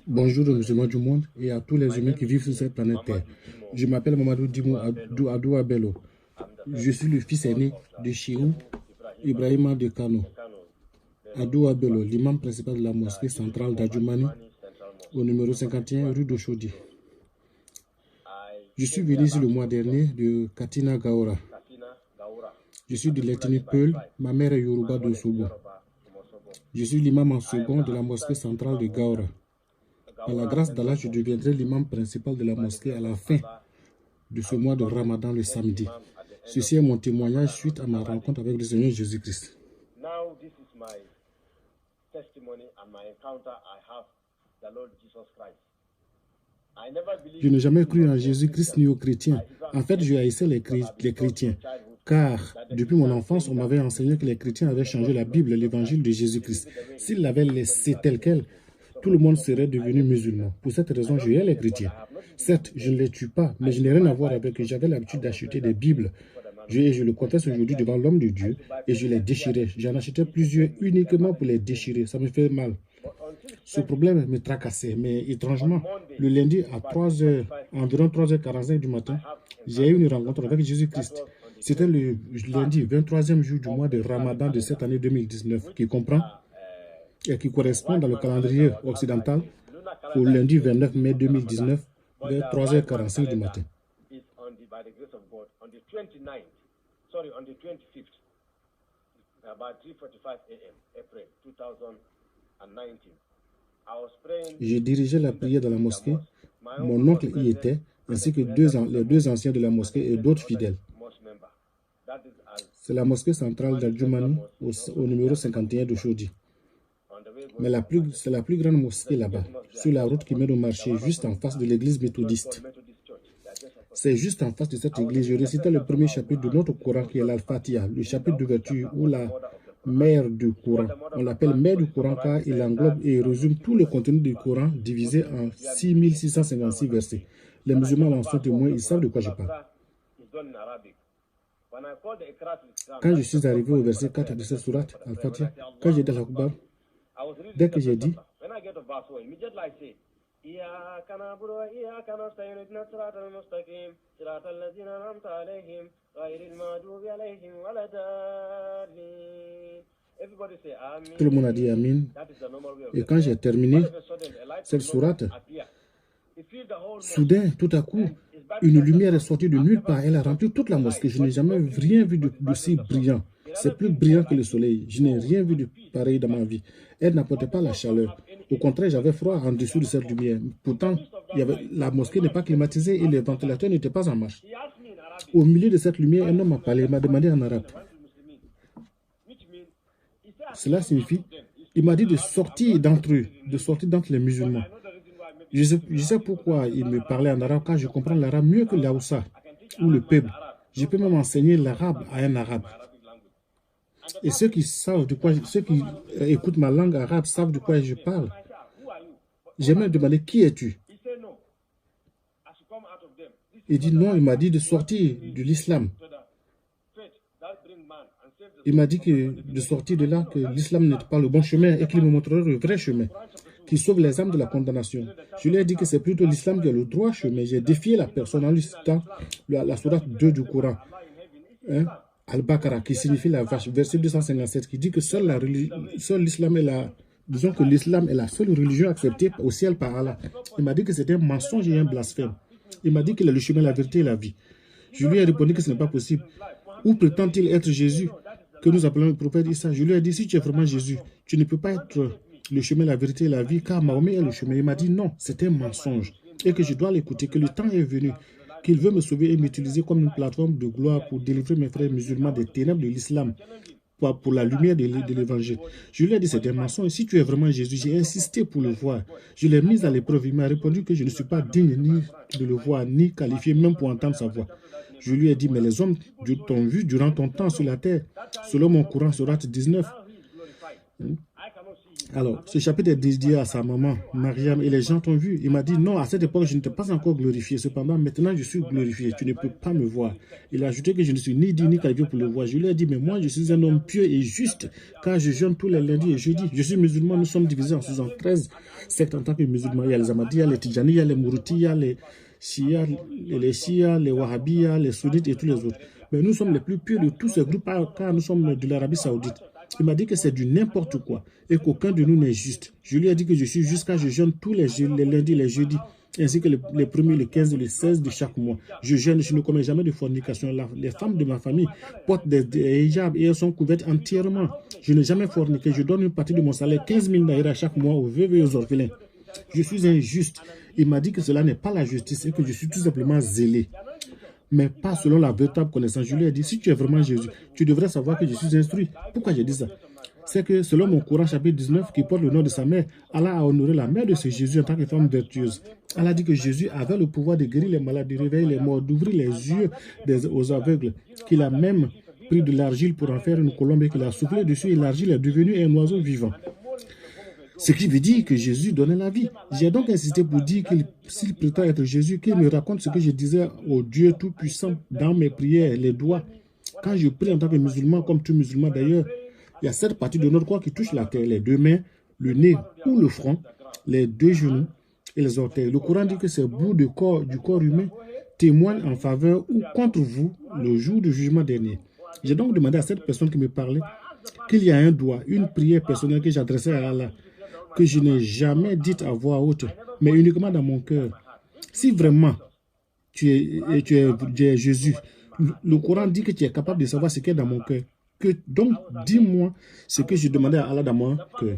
Bonjour aux musulmans du monde et à tous les humains qui vivent sur cette planète Terre. Je m'appelle Mamadou Dimo Adou Abello. Je suis le fils aîné de Cheikhou Ibrahima de Kano. Adou Abello, l'imam principal de la mosquée centrale d'Adjoumani, au numéro 51 rue d'Ochodi. Je suis venu ici le mois dernier de Katina Gaora. Je suis de l'ethnie Peul, ma mère est Yoruba de Sobo. Je suis l'imam en second de la mosquée centrale de Gaora. Par la grâce d'Allah, je deviendrai l'imam principal de la mosquée à la fin de ce mois de Ramadan le samedi. Ceci est mon témoignage suite à ma rencontre avec le Seigneur Jésus-Christ. Je n'ai jamais cru en Jésus-Christ ni aux chrétiens. En fait, je haïssais les chrétiens. Car, depuis mon enfance, on m'avait enseigné que les chrétiens avaient changé la Bible, l'évangile de Jésus-Christ. S'ils l'avaient laissé tel quel, tout le monde serait devenu musulman. Pour cette raison, je hais les chrétiens. Certes, je ne les tue pas, mais je n'ai rien à voir avec eux. J'avais l'habitude d'acheter des Bibles. Je le confesse aujourd'hui devant l'homme de Dieu et je les déchirais. J'en achetais plusieurs uniquement pour les déchirer. Ça me fait mal. Ce problème me tracassait, mais étrangement, le lundi à 3h, environ 3h45 du matin, j'ai eu une rencontre avec Jésus-Christ. C'était le lundi, 23e jour du mois de Ramadan de cette année 2019, qui comprend et qui correspond dans le calendrier occidental au lundi 29 mai 2019, vers 3h45 du matin. Je dirigeais la prière dans la mosquée. Mon oncle y était, ainsi que les deux anciens de la mosquée et d'autres fidèles. C'est la mosquée centrale d'Adjoumani, au numéro 51 de Chodi. Mais c'est la plus grande mosquée là-bas, sur la route qui mène au marché, juste en face de l'église méthodiste. C'est juste en face de cette église. Je récitais le premier chapitre de notre Coran qui est l'Al-Fatiha, le chapitre d'ouverture ou la mère du Coran. On l'appelle mère du Coran car il englobe et résume tout le contenu du Coran divisé en 6656 versets. Les musulmans en sont témoins, ils savent de quoi je parle. Quand je suis arrivé au verset 4 de cette sourate, Al-Fatiha, quand j'ai dit l'Akbar, dès que j'ai dit, tout le monde a dit Amin. Et quand j'ai terminé cette sourate, soudain, tout à coup, une lumière est sortie de nulle part. Elle a rempli toute la mosquée. Je n'ai jamais rien vu de si brillant. C'est plus brillant que le soleil. Je n'ai rien vu de pareil dans ma vie. Elle n'apportait pas la chaleur. Au contraire, j'avais froid en dessous de cette lumière. Pourtant, la mosquée n'est pas climatisée et les ventilateurs n'étaient pas en marche. Au milieu de cette lumière, un homme m'a parlé, il m'a demandé en arabe. Cela signifie, il m'a dit de sortir d'entre eux, de sortir d'entre les musulmans. Je sais pourquoi il me parlait en arabe, car je comprends l'arabe mieux que l'Aoussa ou le peuple. Je peux même enseigner l'arabe à un arabe. Et ceux qui écoutent ma langue arabe savent de quoi je parle. J'ai même demandé qui es-tu? Il dit non, il m'a dit de sortir de l'islam. Il m'a dit de sortir de là, que l'islam n'est pas le bon chemin et qu'il me montrerait le vrai chemin, qui sauve les âmes de la condamnation. Je lui ai dit que c'est plutôt l'islam qui est le droit chemin. J'ai défié la personne en lui citant la sourate 2 du Coran. Al-Baqarah, qui signifie la vache, verset 257, qui dit que seul l'islam est disons que l'islam est la seule religion acceptée au ciel par Allah. Il m'a dit que c'était un mensonge et un blasphème. Il m'a dit qu'il est le chemin, la vérité et la vie. Je lui ai répondu que ce n'est pas possible. Où prétend-il être Jésus, que nous appelons le prophète Issa? Je lui ai dit, si tu es vraiment Jésus, tu ne peux pas être le chemin, la vérité et la vie, car Mahomet est le chemin. Il m'a dit non, c'est un mensonge et que je dois l'écouter, que le temps est venu, qu'il veut me sauver et m'utiliser comme une plateforme de gloire pour délivrer mes frères musulmans des ténèbres de l'islam, pour la lumière de l'évangile. Je lui ai dit c'est un mensonge. Si tu es vraiment Jésus, j'ai insisté pour le voir. Je l'ai mis à l'épreuve. Il m'a répondu que je ne suis pas digne ni de le voir, ni qualifié même pour entendre sa voix. Je lui ai dit, mais les hommes t'ont vu durant ton temps sur la terre, selon mon Coran, sourate 19. Alors, ce chapitre est dédié à sa maman, Mariam, et les gens t'ont vu. Il m'a dit, non, à cette époque, je n'étais pas encore glorifié. Cependant, maintenant, je suis glorifié. Tu ne peux pas me voir. Il a ajouté que je ne suis ni digne ni qualifié pour le voir. Je lui ai dit, mais moi, je suis un homme pieux et juste, car je jeûne tous les lundis et jeudis. Je suis musulman, nous sommes divisés en 13 sectes en tant que musulmans. Il y a les Ahmadis, il y a les Tidjani, il y a les Mouroutis, il y a les Shia, les Wahhabis, les Sunnites et tous les autres. Mais nous sommes les plus pieux de tous ces groupes, car nous sommes de l'Arabie Saoudite. Il m'a dit que c'est du n'importe quoi et qu'aucun de nous n'est juste. Je lui ai dit que je suis juste car je jeûne tous les lundis, les jeudis, ainsi que les premiers, les 15 et les 16 de chaque mois. Je jeûne, je ne commets jamais de fornication. Les femmes de ma famille portent des hijabs et elles sont couvertes entièrement. Je n'ai jamais forniqué. Je donne une partie de mon salaire, 15 000 naira chaque mois aux veuves et aux orphelins. Je suis injuste. Il m'a dit que cela n'est pas la justice et que je suis tout simplement zélé, mais pas selon la véritable connaissance. Je lui ai dit, si tu es vraiment Jésus, tu devrais savoir que je suis instruit. Pourquoi j'ai dit ça? C'est que selon mon Coran chapitre 19, qui porte le nom de sa mère, Allah a honoré la mère de ce Jésus en tant que femme vertueuse. Allah dit que Jésus avait le pouvoir de guérir les malades, de réveiller les morts, d'ouvrir les yeux aux aveugles, qu'il a même pris de l'argile pour en faire une colombe et qu'il a soufflé dessus et l'argile est devenue un oiseau vivant. Ce qui veut dire que Jésus donnait la vie. J'ai donc insisté pour dire qu'il, s'il prétend être Jésus, qu'il me raconte ce que je disais au Dieu Tout-Puissant dans mes prières, les doigts. Quand je prie en tant que musulman, comme tout musulman d'ailleurs, il y a cette partie de notre corps qui touche la terre, les deux mains, le nez ou le front, les deux genoux et les orteils. Le Coran dit que ces bouts du corps humain témoignent en faveur ou contre vous le jour du jugement dernier. J'ai donc demandé à cette personne qui me parlait qu'il y a un doigt, une prière personnelle que j'adressais à Allah, que je n'ai jamais dite à voix haute, mais uniquement dans mon cœur. Si vraiment tu es Jésus, le Coran dit que tu es capable de savoir ce qui est dans mon cœur. Donc, dis-moi ce que je demandais à Allah dans mon cœur.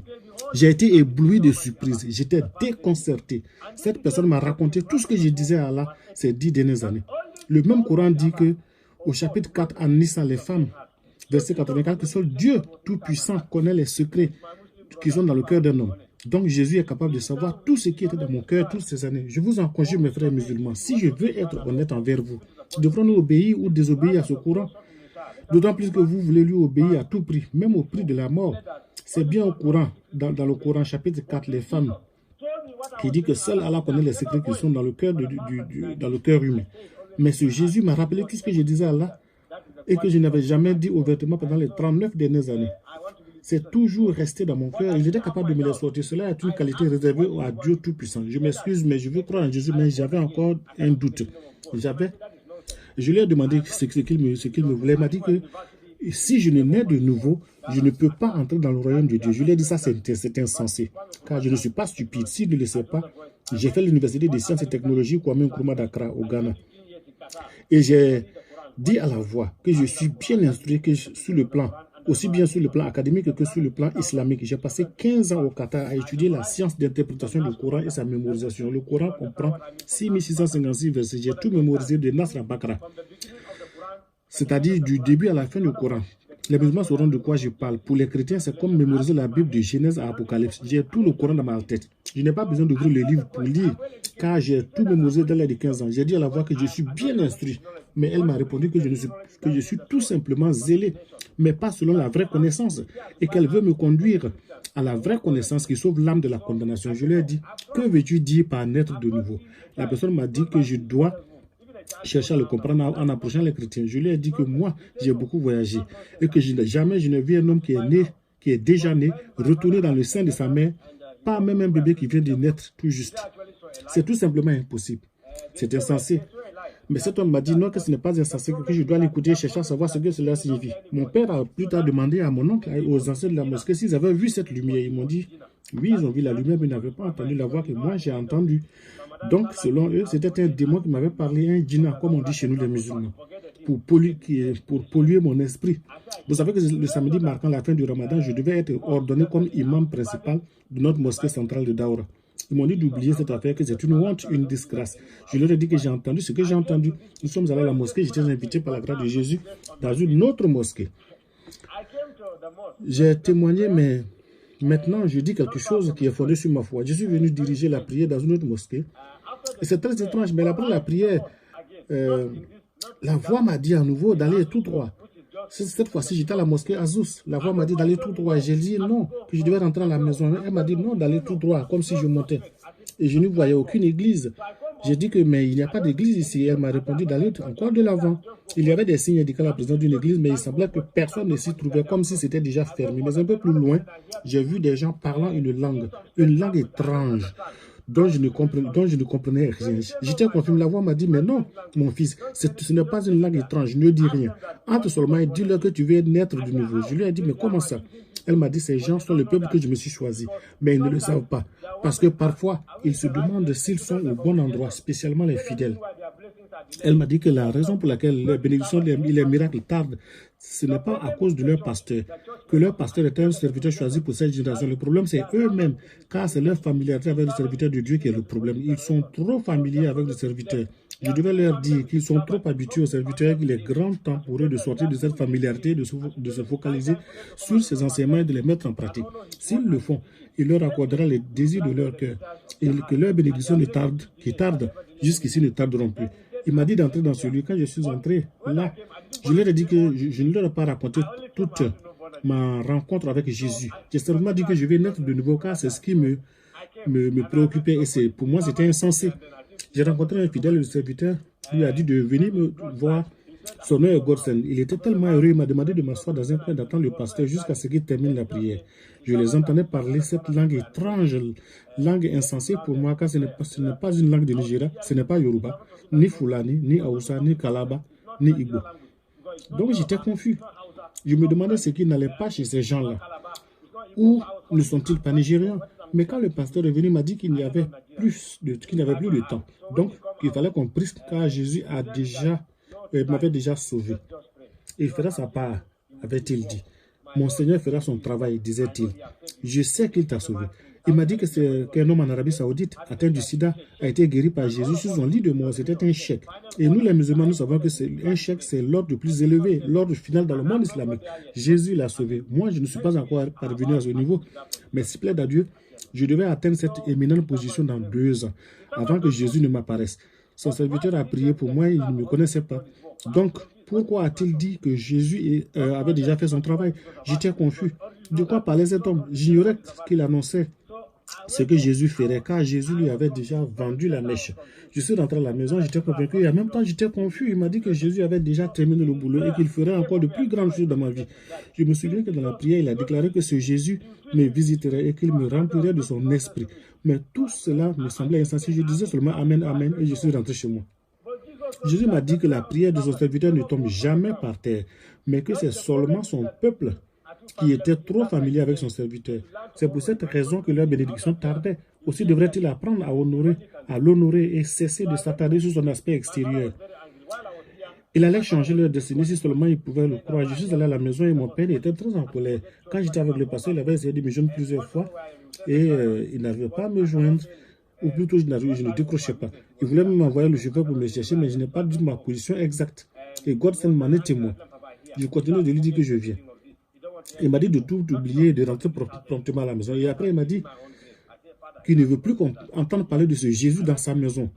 J'ai été ébloui de surprise. J'étais déconcerté. Cette personne m'a raconté tout ce que je disais à Allah ces 10 dernières années. Le même Coran dit que, au chapitre 4, en Nissa, les femmes, verset 84, que seul Dieu Tout-Puissant connaît les secrets qui sont dans le cœur d'un homme. Donc Jésus est capable de savoir tout ce qui était dans mon cœur toutes ces années. Je vous en conjure, mes frères musulmans, si je veux être honnête envers vous, devrons-nous obéir ou désobéir à ce Coran? D'autant plus que vous voulez lui obéir à tout prix, même au prix de la mort. C'est bien au Coran, dans le Coran chapitre 4, les femmes, qui dit que seul Allah connaît les secrets qui sont dans le cœur, dans le cœur humain. Mais ce Jésus m'a rappelé tout ce que je disais à Allah et que je n'avais jamais dit ouvertement pendant les 39 dernières années. C'est toujours resté dans mon cœur et j'étais capable de me les sortir. Cela est une qualité réservée à Dieu Tout-Puissant. Je m'excuse, mais je veux croire en Jésus, mais j'avais encore un doute. Je lui ai demandé ce qu'il me voulait. Il m'a dit que si je ne nais de nouveau, je ne peux pas entrer dans le royaume de Dieu. Je lui ai dit ça, c'est insensé. Car je ne suis pas stupide. S'il ne le sait pas, j'ai fait l'université des sciences et technologies Kwame Nkrumah d'Accra au Ghana. Et j'ai dit à la voix que je suis bien instruit que sur le plan, aussi bien sur le plan académique que sur le plan islamique. J'ai passé 15 ans au Qatar à étudier la science d'interprétation du Coran et sa mémorisation. Le Coran comprend 6656 versets. J'ai tout mémorisé de Nasr al-Baqarah, c'est-à-dire du début à la fin du Coran. Les musulmans sauront de quoi je parle. Pour les chrétiens, c'est comme mémoriser la Bible de Genèse à Apocalypse. J'ai tout le Coran dans ma tête. Je n'ai pas besoin d'ouvrir le livre pour lire, car j'ai tout mémorisé dans l'âge de 15 ans. J'ai dit à la voix que je suis bien instruit, mais elle m'a répondu que je suis tout simplement zélé, mais pas selon la vraie connaissance, et qu'elle veut me conduire à la vraie connaissance qui sauve l'âme de la condamnation. Je lui ai dit, que veux-tu dire par naître de nouveau? La personne m'a dit que je dois chercher à le comprendre en approchant les chrétiens. Je lui ai dit que moi, j'ai beaucoup voyagé et que jamais je n'ai vu un homme qui est déjà né, retourner dans le sein de sa mère, pas même un bébé qui vient de naître tout juste. C'est tout simplement impossible. C'est insensé. Mais cet homme m'a dit non, que ce n'est pas insensé, que je dois l'écouter et chercher à savoir ce que cela signifie. Mon père a plus tard demandé à mon oncle, aux anciens de la mosquée, s'ils avaient vu cette lumière. Ils m'ont dit, oui, ils ont vu la lumière, mais ils n'avaient pas entendu la voix que moi j'ai entendue. Donc, selon eux, c'était un démon qui m'avait parlé, un djinna, comme on dit chez nous les musulmans, pour polluer mon esprit. Vous savez que le samedi marquant la fin du Ramadan, je devais être ordonné comme imam principal de notre mosquée centrale de Daoura. Ils m'ont dit d'oublier cette affaire, que c'est une honte, une disgrâce. Je leur ai dit que j'ai entendu ce que j'ai entendu. Nous sommes allés à la mosquée, j'étais invité par la grâce de Jésus dans une autre mosquée. J'ai témoigné, mais maintenant je dis quelque chose qui est fondé sur ma foi. Je suis venu diriger la prière dans une autre mosquée. Et c'est très étrange, mais après la prière, la voix m'a dit à nouveau d'aller tout droit. Cette fois-ci, j'étais à la mosquée Azous. La voix m'a dit d'aller tout droit. J'ai dit non, que je devais rentrer à la maison. Elle m'a dit non, d'aller tout droit, comme si je montais. Et je ne voyais aucune église. J'ai dit que mais il n'y a pas d'église ici. Elle m'a répondu d'aller encore de l'avant. Il y avait des signes indiquant la présence d'une église, mais il semblait que personne ne s'y trouvait, comme si c'était déjà fermé. Mais un peu plus loin, j'ai vu des gens parlant une langue étrange, dont je ne comprenais rien. J'étais confirmé. La voix m'a dit, mais non, mon fils, ce n'est pas une langue étrange, ne dis rien. Entre seulement et dis-leur que tu veux naître de nouveau. Je lui ai dit, mais comment ça? Elle m'a dit, ces gens sont le peuple que je me suis choisi, mais ils ne le savent pas. Parce que parfois, ils se demandent s'ils sont au bon endroit, spécialement les fidèles. Elle m'a dit que la raison pour laquelle les bénédictions et les miracles tardent, ce n'est pas à cause de leur pasteur, que leur pasteur était un serviteur choisi pour cette génération. Le problème, c'est eux-mêmes, car c'est leur familiarité avec le serviteur de Dieu qui est le problème. Ils sont trop familiers avec le serviteur. Je devais leur dire qu'ils sont trop habitués au serviteur et qu'il est grand temps pour eux de sortir de cette familiarité, de se focaliser sur ces enseignements et de les mettre en pratique. S'ils le font, il leur accordera les désirs de leur cœur et que leurs bénédictions qui tardent jusqu'ici ne tarderont plus. Il m'a dit d'entrer dans ce lieu. Quand je suis entré là, je leur ai dit que je ne leur ai pas raconté toute ma rencontre avec Jésus. J'ai seulement dit que je vais naître de nouveau car c'est ce qui me préoccupait et pour moi c'était insensé. J'ai rencontré un fidèle serviteur, lui a dit de venir me voir. Son nom est Godsen. Il était tellement heureux, il m'a demandé de m'asseoir dans un coin d'attendre le pasteur jusqu'à ce qu'il termine la prière. Je les entendais parler cette langue étrange, langue insensée pour moi, car ce n'est pas une langue de Nigeria, ce n'est pas Yoruba, ni Fulani, ni Hausa, ni Kalaba, ni Igbo. Donc j'étais confus. Je me demandais ce qui n'allait pas chez ces gens-là. Ou ne sont-ils pas nigérians? Mais quand le pasteur est venu, il m'a dit qu'il n'y avait plus de temps. Donc, il fallait qu'on prie car Jésus m'avait déjà sauvé. Il fera sa part, avait-il dit. Mon Seigneur fera son travail, disait-il. Je sais qu'il t'a sauvé. Il m'a dit qu'un homme en Arabie Saoudite, atteint du sida, a été guéri par Jésus sur son lit de mort. C'était un chèque. Et nous, les musulmans, nous savons que un chèque, c'est l'ordre le plus élevé, l'ordre final dans le monde islamique. Jésus l'a sauvé. Moi, je ne suis pas encore parvenu à ce niveau. Mais s'il plaît à Dieu, je devais atteindre cette éminente position dans 2 ans, avant que Jésus ne m'apparaisse. Son serviteur a prié pour moi, il ne me connaissait pas. Donc, pourquoi a-t-il dit que Jésus avait déjà fait son travail? J'étais confus. De quoi parlait cet homme? J'ignorais qu'il annonçait ce que Jésus ferait, car Jésus lui avait déjà vendu la mèche. Je suis rentré à la maison, j'étais convaincu, et en même temps j'étais confus. Il m'a dit que Jésus avait déjà terminé le boulot et qu'il ferait encore de plus grandes choses dans ma vie. Je me souviens que dans la prière, il a déclaré que ce Jésus me visiterait et qu'il me remplirait de son esprit. Mais tout cela me semblait insensé. Je disais seulement Amen, Amen, et je suis rentré chez moi. Jésus m'a dit que la prière de son serviteur ne tombe jamais par terre, mais que c'est seulement son peuple qui était trop familier avec son serviteur. C'est pour cette raison que leur bénédiction tardait. Aussi devrait-il apprendre à l'honorer et cesser de s'attarder sur son aspect extérieur. Il allait changer leur destinée si seulement il pouvait le croire. Je suis allé à la maison et mon père était très en colère. Quand j'étais avec le pasteur, il avait essayé de me joindre plusieurs fois et il n'arrivait pas à me joindre. Ou plutôt, je ne décrochais pas. Il voulait même m'envoyer le chauffeur pour me chercher, mais je n'ai pas dit ma position exacte. Et Godson m'en est témoin. Je continue de lui dire que je viens. Il m'a dit de tout oublier et de rentrer promptement à la maison. Et après, il m'a dit qu'il ne veut plus entendre parler de ce Jésus dans sa maison.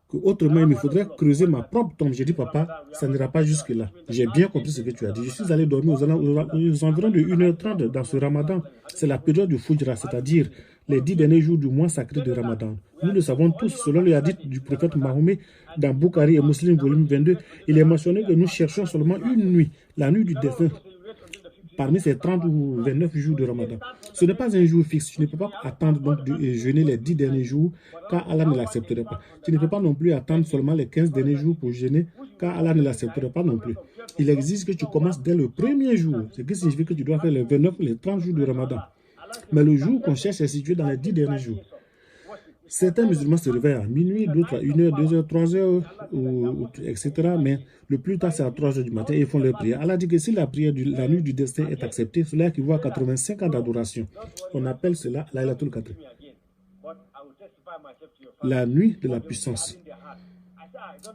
Que autrement, il me faudrait creuser ma propre tombe. J'ai dit, papa, ça n'ira pas jusque-là. J'ai bien compris ce que tu as dit. Je suis allé dormir aux environs de 1h30 dans ce ramadan. C'est la période du Fujra, c'est-à-dire les 10 derniers jours du mois sacré de Ramadan. Nous le savons tous, selon le hadith du prophète Mahomet, dans Bukhari et Muslim, volume 22, il est mentionné que nous cherchons seulement une nuit, la nuit du défunt, parmi ces 30 ou 29 jours de Ramadan. Ce n'est pas un jour fixe. Tu ne peux pas attendre donc de jeûner les 10 derniers jours, car Allah ne l'accepterait pas. Tu ne peux pas non plus attendre seulement les 15 derniers jours pour jeûner, car Allah ne l'accepterait pas non plus. Il exige que tu commences dès le premier jour, ce qui signifie que tu dois faire les 29 ou les 30 jours de Ramadan. Mais le jour qu'on cherche est situé dans les 10 derniers jours. Certains musulmans se réveillent à minuit, d'autres à 1h, 2h, 3h, etc. Mais le plus tard, c'est à 3h du matin et ils font leur prière. Allah dit que si la prière de la nuit du destin est acceptée, cela équivaut à 85 ans d'adoration. On appelle cela Laylatul Qadr, la nuit de la puissance.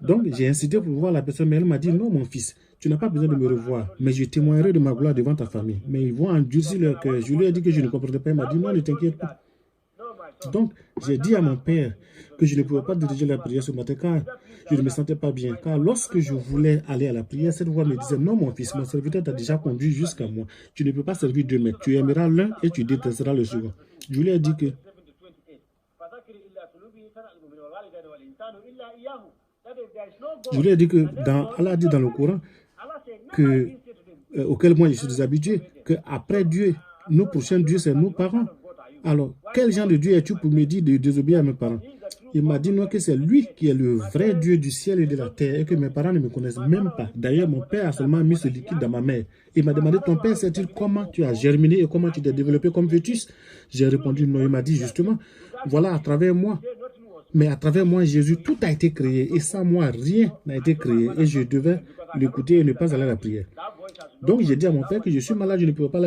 Donc, j'ai incité pour voir la personne, mais elle m'a dit, non, mon fils, tu n'as pas besoin de me revoir, mais je témoignerai de ma gloire devant ta famille. Mais ils vont endurcir leur cœur. Je lui ai dit que je ne comprenais pas. Il m'a dit, non, ne t'inquiète pas. Donc, j'ai dit à mon père que je ne pouvais pas diriger la prière ce matin car je ne me sentais pas bien. Car lorsque je voulais aller à la prière, cette voix me disait, non mon fils, mon serviteur t'a déjà conduit jusqu'à moi. Tu ne peux pas servir deux maîtres. Tu aimeras l'un et tu détesteras le second. Je lui ai dit que Allah dit dans le Coran auquel moi je suis déshabitué, que après Dieu, nos prochains dieux, c'est nos parents. Alors, quel genre de Dieu es-tu pour me dire de désobéir à mes parents? Il m'a dit non, que c'est lui qui est le vrai Dieu du ciel et de la terre et que mes parents ne me connaissent même pas. D'ailleurs, mon père a seulement mis ce liquide dans ma mère. Il m'a demandé, ton père sait-il comment tu as germiné et comment tu t'es développé comme fœtus? J'ai répondu non. Il m'a dit justement, voilà, à travers moi. Mais à travers moi, Jésus, tout a été créé. Et sans moi, rien n'a été créé. Et je devais l'écouter et ne pas aller à la prière. Donc, j'ai dit à mon père que je suis malade, je ne peux pas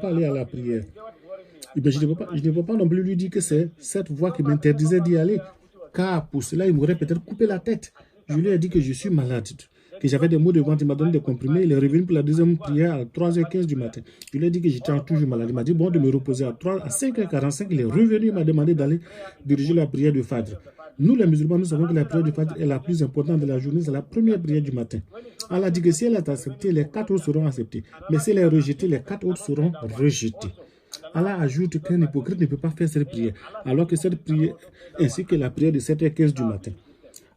aller à la prière. Ben, je ne peux pas non plus lui dire que c'est cette voix qui m'interdisait d'y aller. Car pour cela, il m'aurait peut-être coupé la tête. Je lui ai dit que je suis malade, que j'avais des maux de ventre. Il m'a donné des comprimés. Il est revenu pour la deuxième prière à 3h15 du matin. Je lui ai dit que j'étais toujours malade. Il m'a dit bon de me reposer à 5h45. Il est revenu. Il m'a demandé d'aller diriger la prière du Fajr. Nous, les musulmans, nous savons que la prière du Fajr est la plus importante de la journée. C'est la première prière du matin. Allah dit que si elle est acceptée, les 4 autres seront acceptés. Mais si elle est rejetée, les 4 autres seront rejetés. Allah ajoute qu'un hypocrite ne peut pas faire cette prière, alors que cette prière, ainsi que la prière de 7h15 du matin.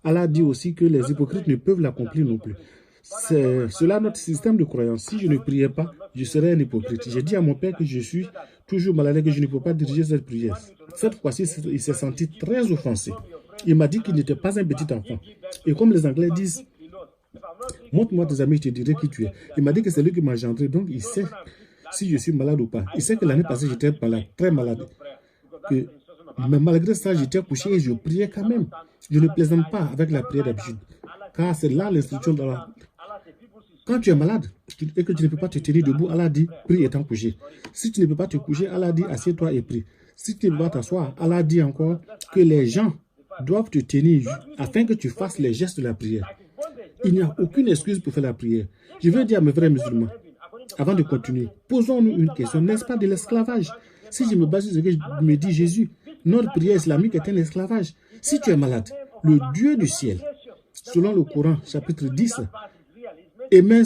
Allah dit aussi que les hypocrites ne peuvent l'accomplir non plus. C'est cela notre système de croyance. Si je ne priais pas, je serais un hypocrite. J'ai dit à mon père que je suis toujours malade et que je ne peux pas diriger cette prière. Cette fois-ci, il s'est senti très offensé. Il m'a dit qu'il n'était pas un petit enfant. Et comme les Anglais disent, montre-moi tes amis, je te dirai qui tu es. Il m'a dit que c'est lui qui m'a engendré, donc il sait si je suis malade ou pas. Il sait que l'année passée, j'étais malade, très malade. Mais malgré ça, j'étais couché et je priais quand même. Je ne plaisante pas avec la prière d'habitude. Car c'est là l'instruction d'Allah. Quand tu es malade et que tu ne peux pas te tenir debout, Allah dit, prie étant couché. Si tu ne peux pas te coucher, Allah dit, assieds-toi et prie. Si tu ne peux pas t'asseoir, Allah dit encore que les gens doivent te tenir afin que tu fasses les gestes de la prière. Il n'y a aucune excuse pour faire la prière. Je veux dire à mes frères musulmans, avant de continuer, posons-nous une question. N'est-ce pas de l'esclavage? Si je me base sur ce que me dit Jésus, notre prière islamique est un esclavage. Si tu es malade, le Dieu du ciel, selon le Coran, chapitre 10, et même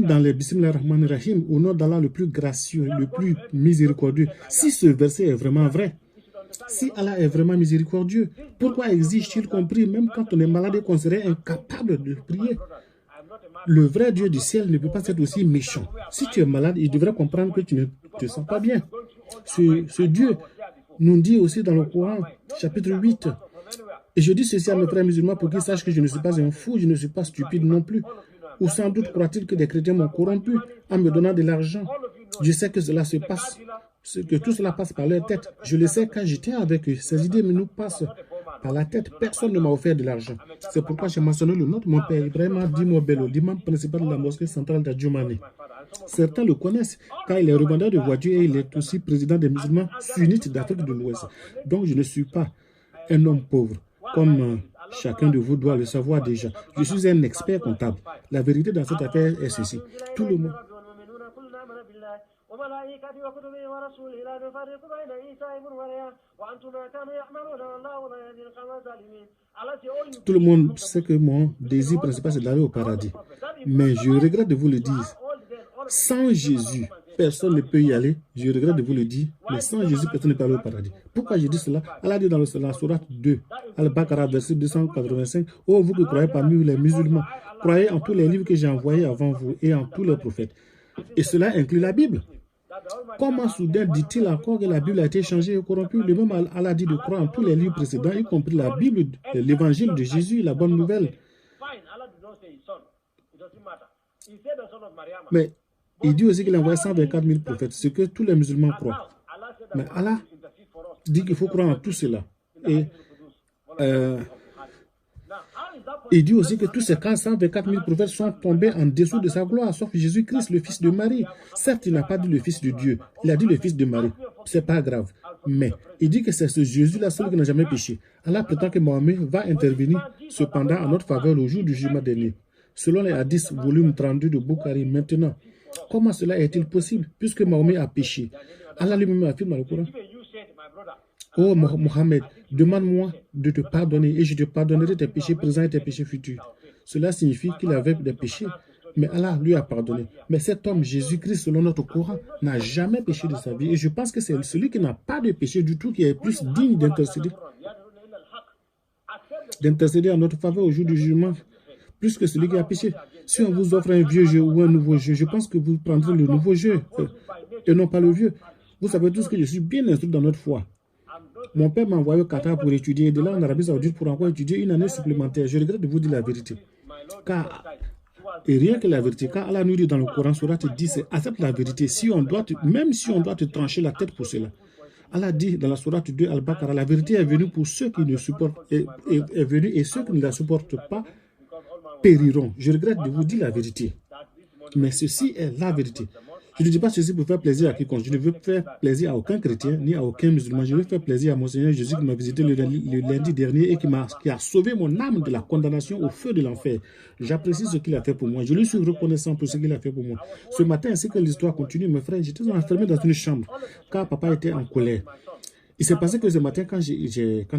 dans les Bismillah ar-Rahman ar-Rahim, au nom d'Allah le plus gracieux, le plus miséricordieux, si ce verset est vraiment vrai, si Allah est vraiment miséricordieux, pourquoi exige-t-il qu'on prie même quand on est malade et qu'on serait incapable de prier? Le vrai Dieu du ciel ne peut pas être aussi méchant. Si tu es malade, il devrait comprendre que tu ne te sens pas bien. Ce Dieu nous dit aussi dans le Coran, chapitre 8, et je dis ceci à mes frères musulmans pour qu'ils sachent que je ne suis pas un fou, je ne suis pas stupide non plus. Ou sans doute croient-ils que des chrétiens m'ont corrompu en me donnant de l'argent. Je sais que cela se passe, que tout cela passe par leur tête. Je le sais quand j'étais avec eux. Ces idées nous passent par la tête. Personne ne m'a offert de l'argent. C'est pourquoi j'ai mentionné le nom de mon père Ibrahim Dimo Bello, l'imam principal de la mosquée centrale d'Adjoumani. Certains le connaissent car il est revendeur de voitures et il est aussi président des musulmans sunnites d'Afrique de l'Ouest. Donc je ne suis pas un homme pauvre, comme chacun de vous doit le savoir déjà. Je suis un expert comptable. La vérité dans cette affaire est ceci. Tout le monde... Tout le monde sait que mon désir principal c'est d'aller au paradis. Mais je regrette de vous le dire. Sans Jésus, personne ne peut y aller. Je regrette de vous le dire. Mais sans Jésus, personne ne peut aller au paradis. Pourquoi je dis cela? Allah dit dans la sourate 2, Al-Baqarah, verset 285, « Oh, vous qui croyez parmi les musulmans, croyez en tous les livres que j'ai envoyés avant vous et en tous les prophètes. » Et cela inclut la Bible. Comment soudain dit-il encore que la Bible a été changée et corrompue? Le même Allah dit de croire en tous les livres précédents, y compris la Bible, l'évangile de Jésus, la bonne nouvelle. Mais il dit aussi qu'il a envoyé 124 000 prophètes, ce que tous les musulmans croient. Mais Allah dit qu'il faut croire en tout cela. Et il dit aussi que tous ces 124 000 prophètes sont tombés en dessous de sa gloire, sauf Jésus-Christ, le fils de Marie. Certes, il n'a pas dit le fils de Dieu, il a dit le fils de Marie. C'est pas grave. Mais il dit que c'est ce Jésus-là seul qui n'a jamais péché. Allah prétend que Mahomet va intervenir cependant en notre faveur le jour du jugement dernier. Selon les hadiths, volume 32 de Bukhari. Maintenant, comment cela est-il possible puisque Mahomet a péché? Allah lui-même affirme dans le Coran. Oh Mohamed, demande-moi de te pardonner et je te pardonnerai tes péchés présents et tes péchés futurs. Cela signifie qu'il avait des péchés, mais Allah lui a pardonné. Mais cet homme, Jésus-Christ, selon notre Coran, n'a jamais péché de sa vie. Et je pense que c'est celui qui n'a pas de péché du tout qui est plus digne d'intercéder en notre faveur au jour du jugement, plus que celui qui a péché. Si on vous offre un vieux jeu ou un nouveau jeu, je pense que vous prendrez le nouveau jeu et non pas le vieux. Vous savez tous que je suis bien instruit dans notre foi. Mon père m'a envoyé au Qatar pour étudier, et de là en Arabie Saoudite pour encore étudier une année supplémentaire. Je regrette de vous dire la vérité. Et rien que la vérité, quand Allah nous dit dans le Coran, Surah te dit, c'est accepte la vérité, même si on doit te trancher la tête pour cela. Allah dit dans la Surah 2 Al-Baqarah, la vérité est venue pour ceux qui ne supportent, est venue et ceux qui ne la supportent pas périront. Je regrette de vous dire la vérité. Mais ceci est la vérité. Je ne dis pas ceci pour faire plaisir à quiconque. Je ne veux faire plaisir à aucun chrétien ni à aucun musulman. Je veux faire plaisir à mon Seigneur Jésus qui m'a visité le lundi dernier et qui a sauvé mon âme de la condamnation au feu de l'enfer. J'apprécie ce qu'il a fait pour moi. Je lui suis reconnaissant pour ce qu'il a fait pour moi. Ce matin, ainsi que l'histoire continue, mes frères, j'étais enfermé dans une chambre car papa était en colère. Il s'est passé que ce matin, quand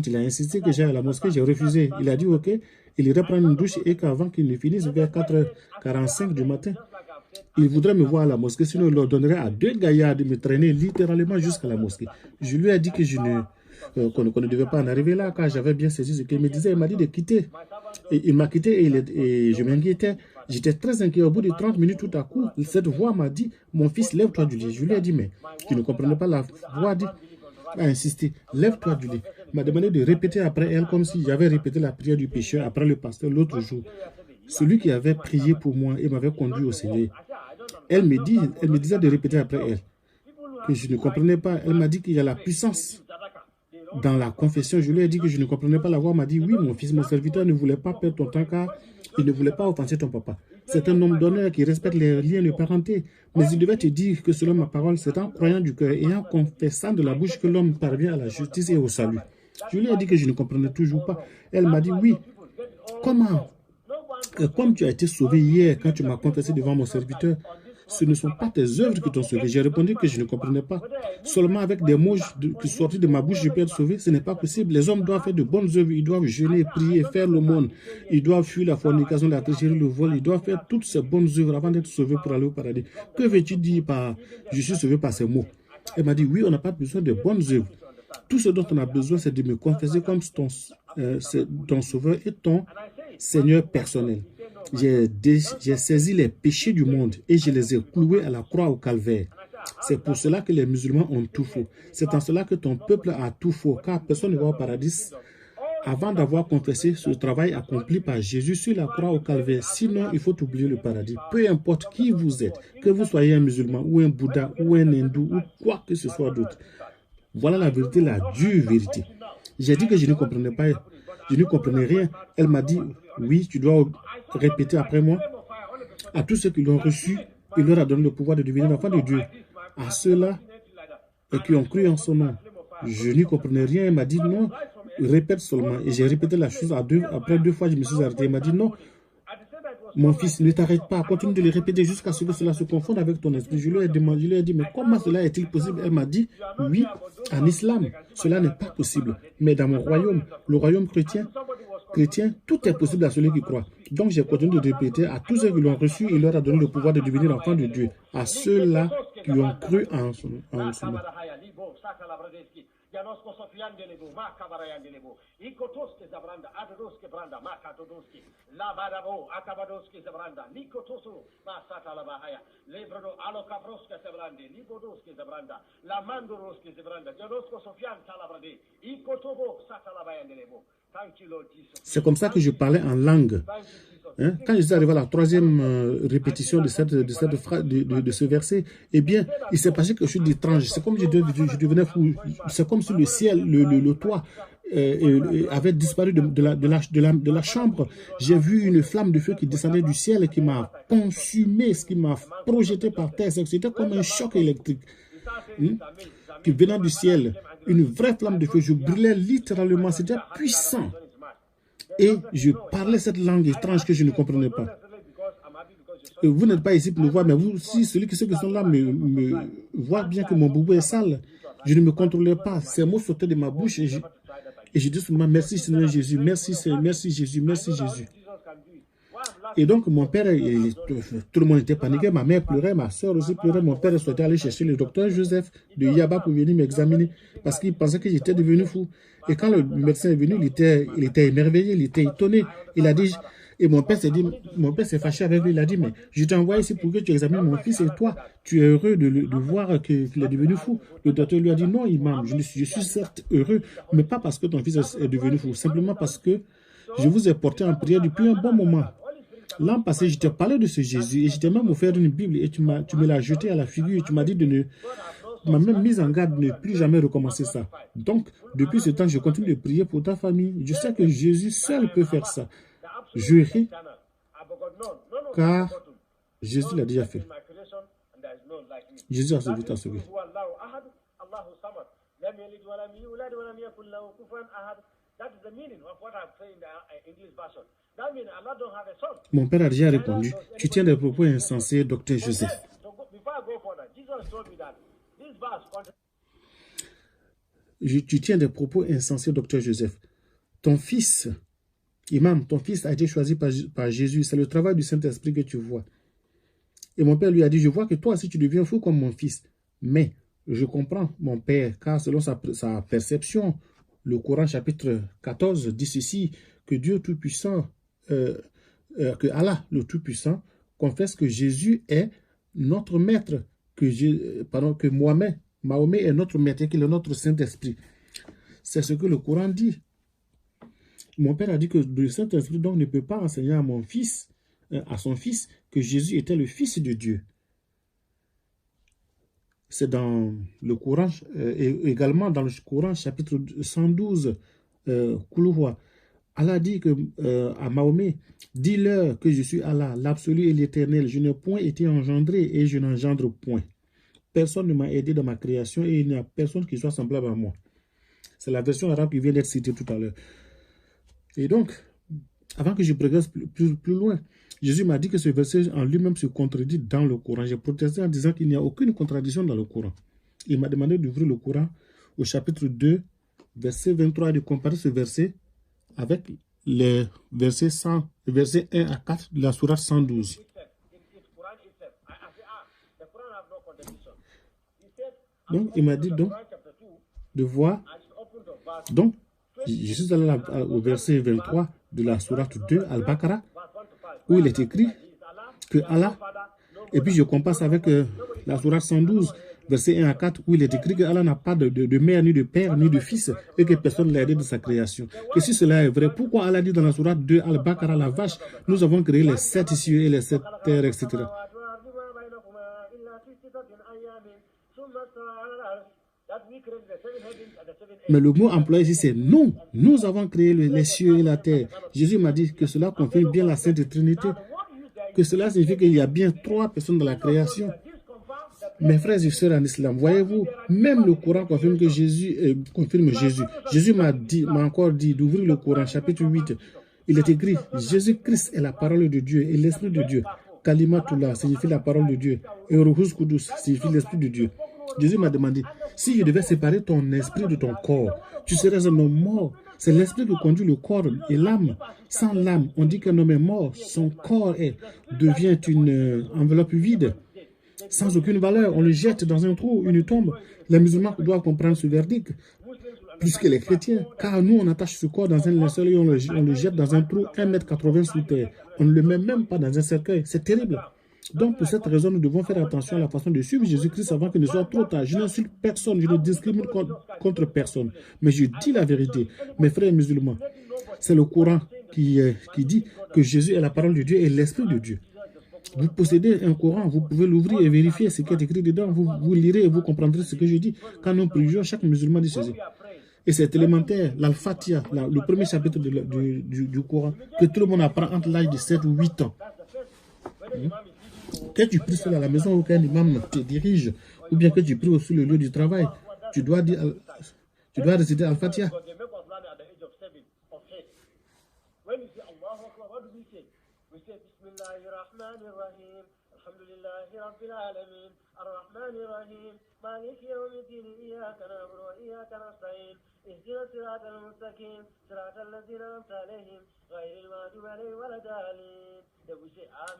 il a insisté que j'aille à la mosquée, j'ai refusé. Il a dit OK, il irait prendre une douche et qu'avant qu'il ne finisse, vers 4h45 du matin, il voudrait me voir à la mosquée, sinon il leur donnerait à 2 gaillards de me traîner littéralement jusqu'à la mosquée. Je lui ai dit que qu'on ne devait pas en arriver là, car j'avais bien saisi ce qu'il me disait. Il m'a dit de quitter. Et il m'a quitté et je m'inquiétais. J'étais très inquiet. Au bout de 30 minutes, tout à coup, cette voix m'a dit, mon fils, lève-toi du lit. Je lui ai dit, mais tu ne comprenais pas la voix, a insisté, lève-toi du lit. Il m'a demandé de répéter après elle, comme si j'avais répété la prière du pécheur après le pasteur l'autre jour. Celui qui avait prié pour moi et m'avait conduit au Seigneur. Elle me disait de répéter après elle, que je ne comprenais pas. Elle m'a dit qu'il y a la puissance dans la confession. Je lui ai dit que je ne comprenais pas la voix. Elle m'a dit, oui, mon fils, mon serviteur ne voulait pas perdre ton temps car il ne voulait pas offenser ton papa. C'est un homme d'honneur qui respecte les liens de parenté. Mais il devait te dire que selon ma parole, c'est en croyant du cœur et en confessant de la bouche que l'homme parvient à la justice et au salut. Je lui ai dit que je ne comprenais toujours pas. Elle m'a dit, oui, comment? Comme tu as été sauvé hier quand tu m'as confessé devant mon serviteur, ce ne sont pas tes œuvres qui t'ont sauvé. J'ai répondu que je ne comprenais pas. Seulement avec des mots qui sortent de ma bouche, je peux être sauvé. Ce n'est pas possible. Les hommes doivent faire de bonnes œuvres. Ils doivent jeûner, prier, faire l'aumône. Ils doivent fuir la fornication, la tricherie, le vol. Ils doivent faire toutes ces bonnes œuvres avant d'être sauvés pour aller au paradis. Que veux-tu dire par « je suis sauvé par ces mots » Elle m'a dit « oui, on n'a pas besoin de bonnes œuvres. Tout ce dont on a besoin, c'est de me confesser comme ton sauveur et ton Seigneur personnel. J'ai saisi les péchés du monde et je les ai cloués à la croix au calvaire. C'est pour cela que les musulmans ont tout faux. C'est en cela que ton peuple a tout faux, car personne ne va au paradis avant d'avoir confessé ce travail accompli par Jésus sur la croix au calvaire. Sinon, il faut oublier le paradis. Peu importe qui vous êtes, que vous soyez un musulman ou un bouddha ou un hindou ou quoi que ce soit d'autre. Voilà la vérité, la dure vérité. J'ai dit que je ne comprenais pas, je ne comprenais rien. Elle m'a dit, oui, tu dois répéter après moi. À tous ceux qui l'ont reçu, il leur a donné le pouvoir de devenir l'enfant de Dieu. À ceux-là qui ont cru en son nom. Je n'y comprenais rien. Elle m'a dit non, répète seulement. Et j'ai répété la chose après 2 fois, je me suis arrêté. Elle m'a dit non, mon fils, ne t'arrête pas, continue de le répéter jusqu'à ce que cela se confonde avec ton esprit. Je lui ai demandé, je lui ai dit, mais comment cela est-il possible? Elle m'a dit, oui, en islam, cela n'est pas possible. Mais dans mon royaume, le royaume chrétien, tout est possible à celui qui croit. Donc j'ai continué de répéter à tous ceux qui l'ont reçu, il leur a donné le pouvoir de devenir enfants de Dieu. À ceux-là qui ont cru en son nom. C'est comme ça que je parlais en langue. Hein? Quand je suis arrivé à la 3e répétition de ce verset, eh bien, il s'est passé quelque chose d'étrange. C'est comme je devenais fou. C'est comme si le ciel, le toit avait disparu de la chambre. J'ai vu une flamme de feu qui descendait du ciel et qui m'a consumé, ce qui m'a projeté par terre. C'était comme un choc électrique qui venait du ciel. Une vraie flamme de feu. Je brûlais littéralement. C'était puissant. Et je parlais cette langue étrange que je ne comprenais pas. Et vous n'êtes pas ici pour le voir, mais vous, si ceux qui sont là me voient bien que mon boubou est sale, Je ne me contrôlais pas. Ces mots sortaient de ma bouche et je dis seulement merci Seigneur Jésus, merci Jésus, merci Jésus. Et donc mon père, tout le monde était paniqué, ma mère pleurait, ma soeur aussi pleurait, mon père souhaitait aller chercher le docteur Joseph de Yaba pour venir m'examiner parce qu'il pensait que j'étais devenu fou. Et quand le médecin est venu, il était émerveillé, il était étonné. Il a dit, et mon père s'est fâché avec lui, il a dit, mais je t'ai envoyé ici pour que tu examines mon fils et toi, tu es heureux de voir qu'il est devenu fou. Le docteur lui a dit, non, imam, je suis certes heureux, mais pas parce que ton fils est devenu fou, simplement parce que je vous ai porté en prière depuis un bon moment. L'an passé, je t'ai parlé de ce Jésus et je t'ai même offert une Bible et tu me l'as jeté à la figure et tu m'as dit tu m'as même mise en garde de ne plus jamais recommencer ça. Donc, depuis ce temps, je continue de prier pour ta famille. Je sais que Jésus seul peut faire ça. Je ris car Jésus l'a déjà fait. Jésus a sauvé, t'a sauvé. Mon père a déjà répondu, tu tiens des propos insensés, docteur Joseph. Tu tiens des propos insensés, docteur Joseph. Ton fils, imam, ton fils a été choisi par Jésus. C'est le travail du Saint-Esprit que tu vois. Et mon père lui a dit, je vois que toi aussi tu deviens fou comme mon fils. Mais je comprends, mon père, car selon sa perception, le Coran chapitre 14 dit ceci, que Dieu Tout-Puissant, que Allah, le Tout-Puissant, confesse que Jésus est notre maître, que Mahomet est notre maître et qu'il est notre Saint-Esprit. C'est ce que le Coran dit. Mon père a dit que le Saint-Esprit donc ne peut pas enseigner à mon fils, à son fils, que Jésus était le Fils de Dieu. C'est dans le Coran, également dans le Coran chapitre 112, Koulouwa. Allah dit à Mahomet, dis-leur que je suis Allah, l'absolu et l'éternel. Je n'ai point été engendré et je n'engendre point. Personne ne m'a aidé dans ma création et il n'y a personne qui soit semblable à moi. C'est la version arabe qui vient d'être citée tout à l'heure. Et donc, avant que je progresse plus loin, Jésus m'a dit que ce verset en lui-même se contredit dans le Coran. J'ai protesté en disant qu'il n'y a aucune contradiction dans le Coran. Il m'a demandé d'ouvrir le Coran au chapitre 2, verset 23, et de comparer ce verset avec les versets 1 à 4 de la sourate 112. Donc, il m'a dit donc de voir. Donc, je suis allé au verset 23 de la sourate 2, Al-Baqarah, où il est écrit que Allah, et puis je compare avec la sourate 112, verset 1 à 4, où il est écrit que Allah n'a pas de mère, ni de père, ni de fils, et que personne ne l'a aidé de sa création. Et si cela est vrai, pourquoi Allah dit dans la sourate 2, Al-Baqarah, la vache, nous avons créé les 7 cieux et les 7 terres, etc. Mais le mot employé ici, c'est non. Nous avons créé les cieux et la terre. Jésus m'a dit que cela confirme bien la Sainte Trinité, que cela signifie qu'il y a bien 3 personnes dans la création. Mes frères et sœurs en islam, voyez-vous, même le Coran confirme que Jésus confirme Jésus. Jésus m'a encore dit d'ouvrir le Coran, chapitre 8. Il est écrit, Jésus-Christ est la parole de Dieu et l'Esprit de Dieu. Kalimatullah signifie la parole de Dieu. Et Ruhus Kudus signifie l'Esprit de Dieu. Jésus m'a demandé, si je devais séparer ton esprit de ton corps, tu serais un homme mort. C'est l'esprit qui conduit le corps et l'âme. Sans l'âme, on dit qu'un homme est mort. Son corps devient une enveloppe vide, sans aucune valeur. On le jette dans un trou, une tombe. Les musulmans doivent comprendre ce verdict, plus que les chrétiens. Car nous, on attache ce corps dans un linceul et on le jette dans un trou 1,80 m sous terre. On ne le met même pas dans un cercueil. C'est terrible. Donc, pour cette raison, nous devons faire attention à la façon de suivre Jésus-Christ avant qu'il ne soit trop tard. Je n'insulte personne, je ne discrimine contre personne. Mais je dis la vérité. Mes frères musulmans, c'est le Coran qui dit que Jésus est la parole de Dieu et l'Esprit de Dieu. Vous possédez un Coran, vous pouvez l'ouvrir et vérifier ce qui est écrit dedans. Vous lirez et vous comprendrez ce que je dis. Quand nous prions, chaque musulman dit ceci. Et c'est élémentaire, l'Al-Fatiha, le premier chapitre du Coran, que tout le monde apprend entre l'âge de 7 ou 8 ans. Que tu pries seul à la maison ou qu'un imam te dirige, ou bien que tu pries sur le lieu du travail, tu dois réciter Al-Fatiha.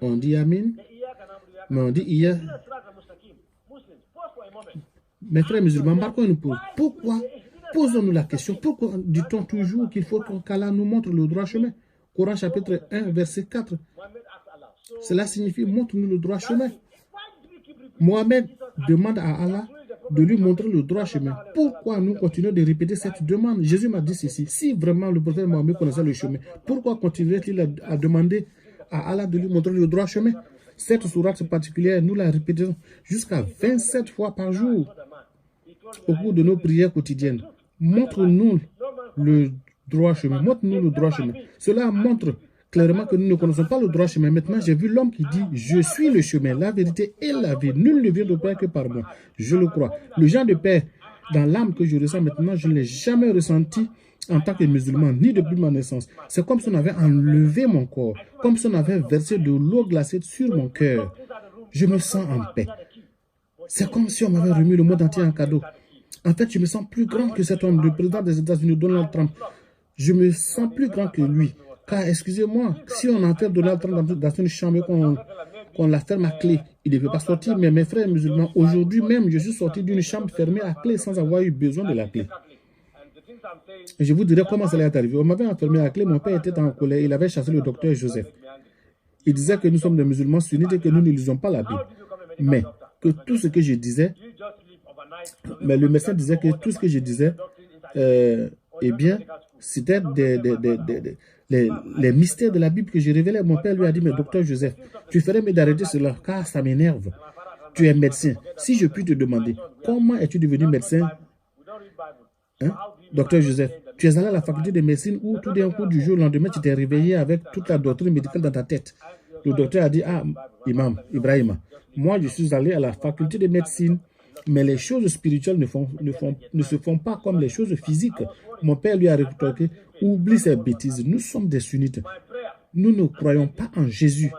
On dit Amen, mais on dit hier. Mes frères musulmans, pourquoi posons-nous la question, pourquoi dit-on toujours qu'il faut qu'Allah nous montre le droit chemin? Coran chapitre 1, verset 4. Cela signifie montre-nous le droit chemin. Mohamed demande à Allah de lui montrer le droit chemin. Pourquoi nous continuons de répéter cette demande? Jésus m'a dit ceci. Si vraiment le prophète Mohamed connaissait le chemin, pourquoi continuerait-il à demander à Allah de lui montrer le droit chemin? Cette sourate particulière, nous la répétons jusqu'à 27 fois par jour au cours de nos prières quotidiennes. Montre-nous le droit chemin. Montre-nous le droit chemin. Cela montre clairement que nous ne connaissons pas le droit chemin. Maintenant, j'ai vu l'homme qui dit « Je suis le chemin, la vérité et la vie. Nul ne vient de Père que par moi. » Je le crois. Le genre de paix dans l'âme que je ressens maintenant, je ne l'ai jamais ressenti en tant que musulman, ni depuis ma naissance. C'est comme si on avait enlevé mon corps, comme si on avait versé de l'eau glacée sur mon cœur. Je me sens en paix. C'est comme si on m'avait remis le monde entier en cadeau. En fait, je me sens plus grand que cet homme, le président des États-Unis, Donald Trump. Je me sens plus grand que lui. Car, excusez-moi, si on enferme Donald Trump dans une chambre et qu'on la ferme à clé, il ne veut pas sortir. Mais mes frères musulmans, aujourd'hui même, je suis sorti d'une chambre fermée à clé sans avoir eu besoin de la clé. Et je vous dirai comment cela est arrivé. On m'avait enfermé à clé, mon père était en colère, il avait chassé le docteur Joseph. Il disait que nous sommes des musulmans sunnites et que nous ne lisons pas la Bible. Mais que tout ce que je disais, mais le médecin disait que tout ce que je disais, eh bien, c'était les mystères de la Bible que je révélais. Mon père lui a dit, mais docteur Joseph, tu ferais mieux d'arrêter cela, car ça m'énerve. Tu es médecin. Si je puis te demander, comment es-tu devenu médecin? Hein? Docteur Joseph, tu es allé à la faculté de médecine où tout d'un coup du jour au lendemain, tu t'es réveillé avec toute la doctrine médicale dans ta tête. Le docteur a dit, ah, Imam, Ibrahima, moi je suis allé à la faculté de médecine, mais les choses spirituelles ne se font pas comme les choses physiques. Mon père lui a rétorqué, oublie ces bêtises, nous sommes des sunnites. Nous ne croyons pas en Jésus.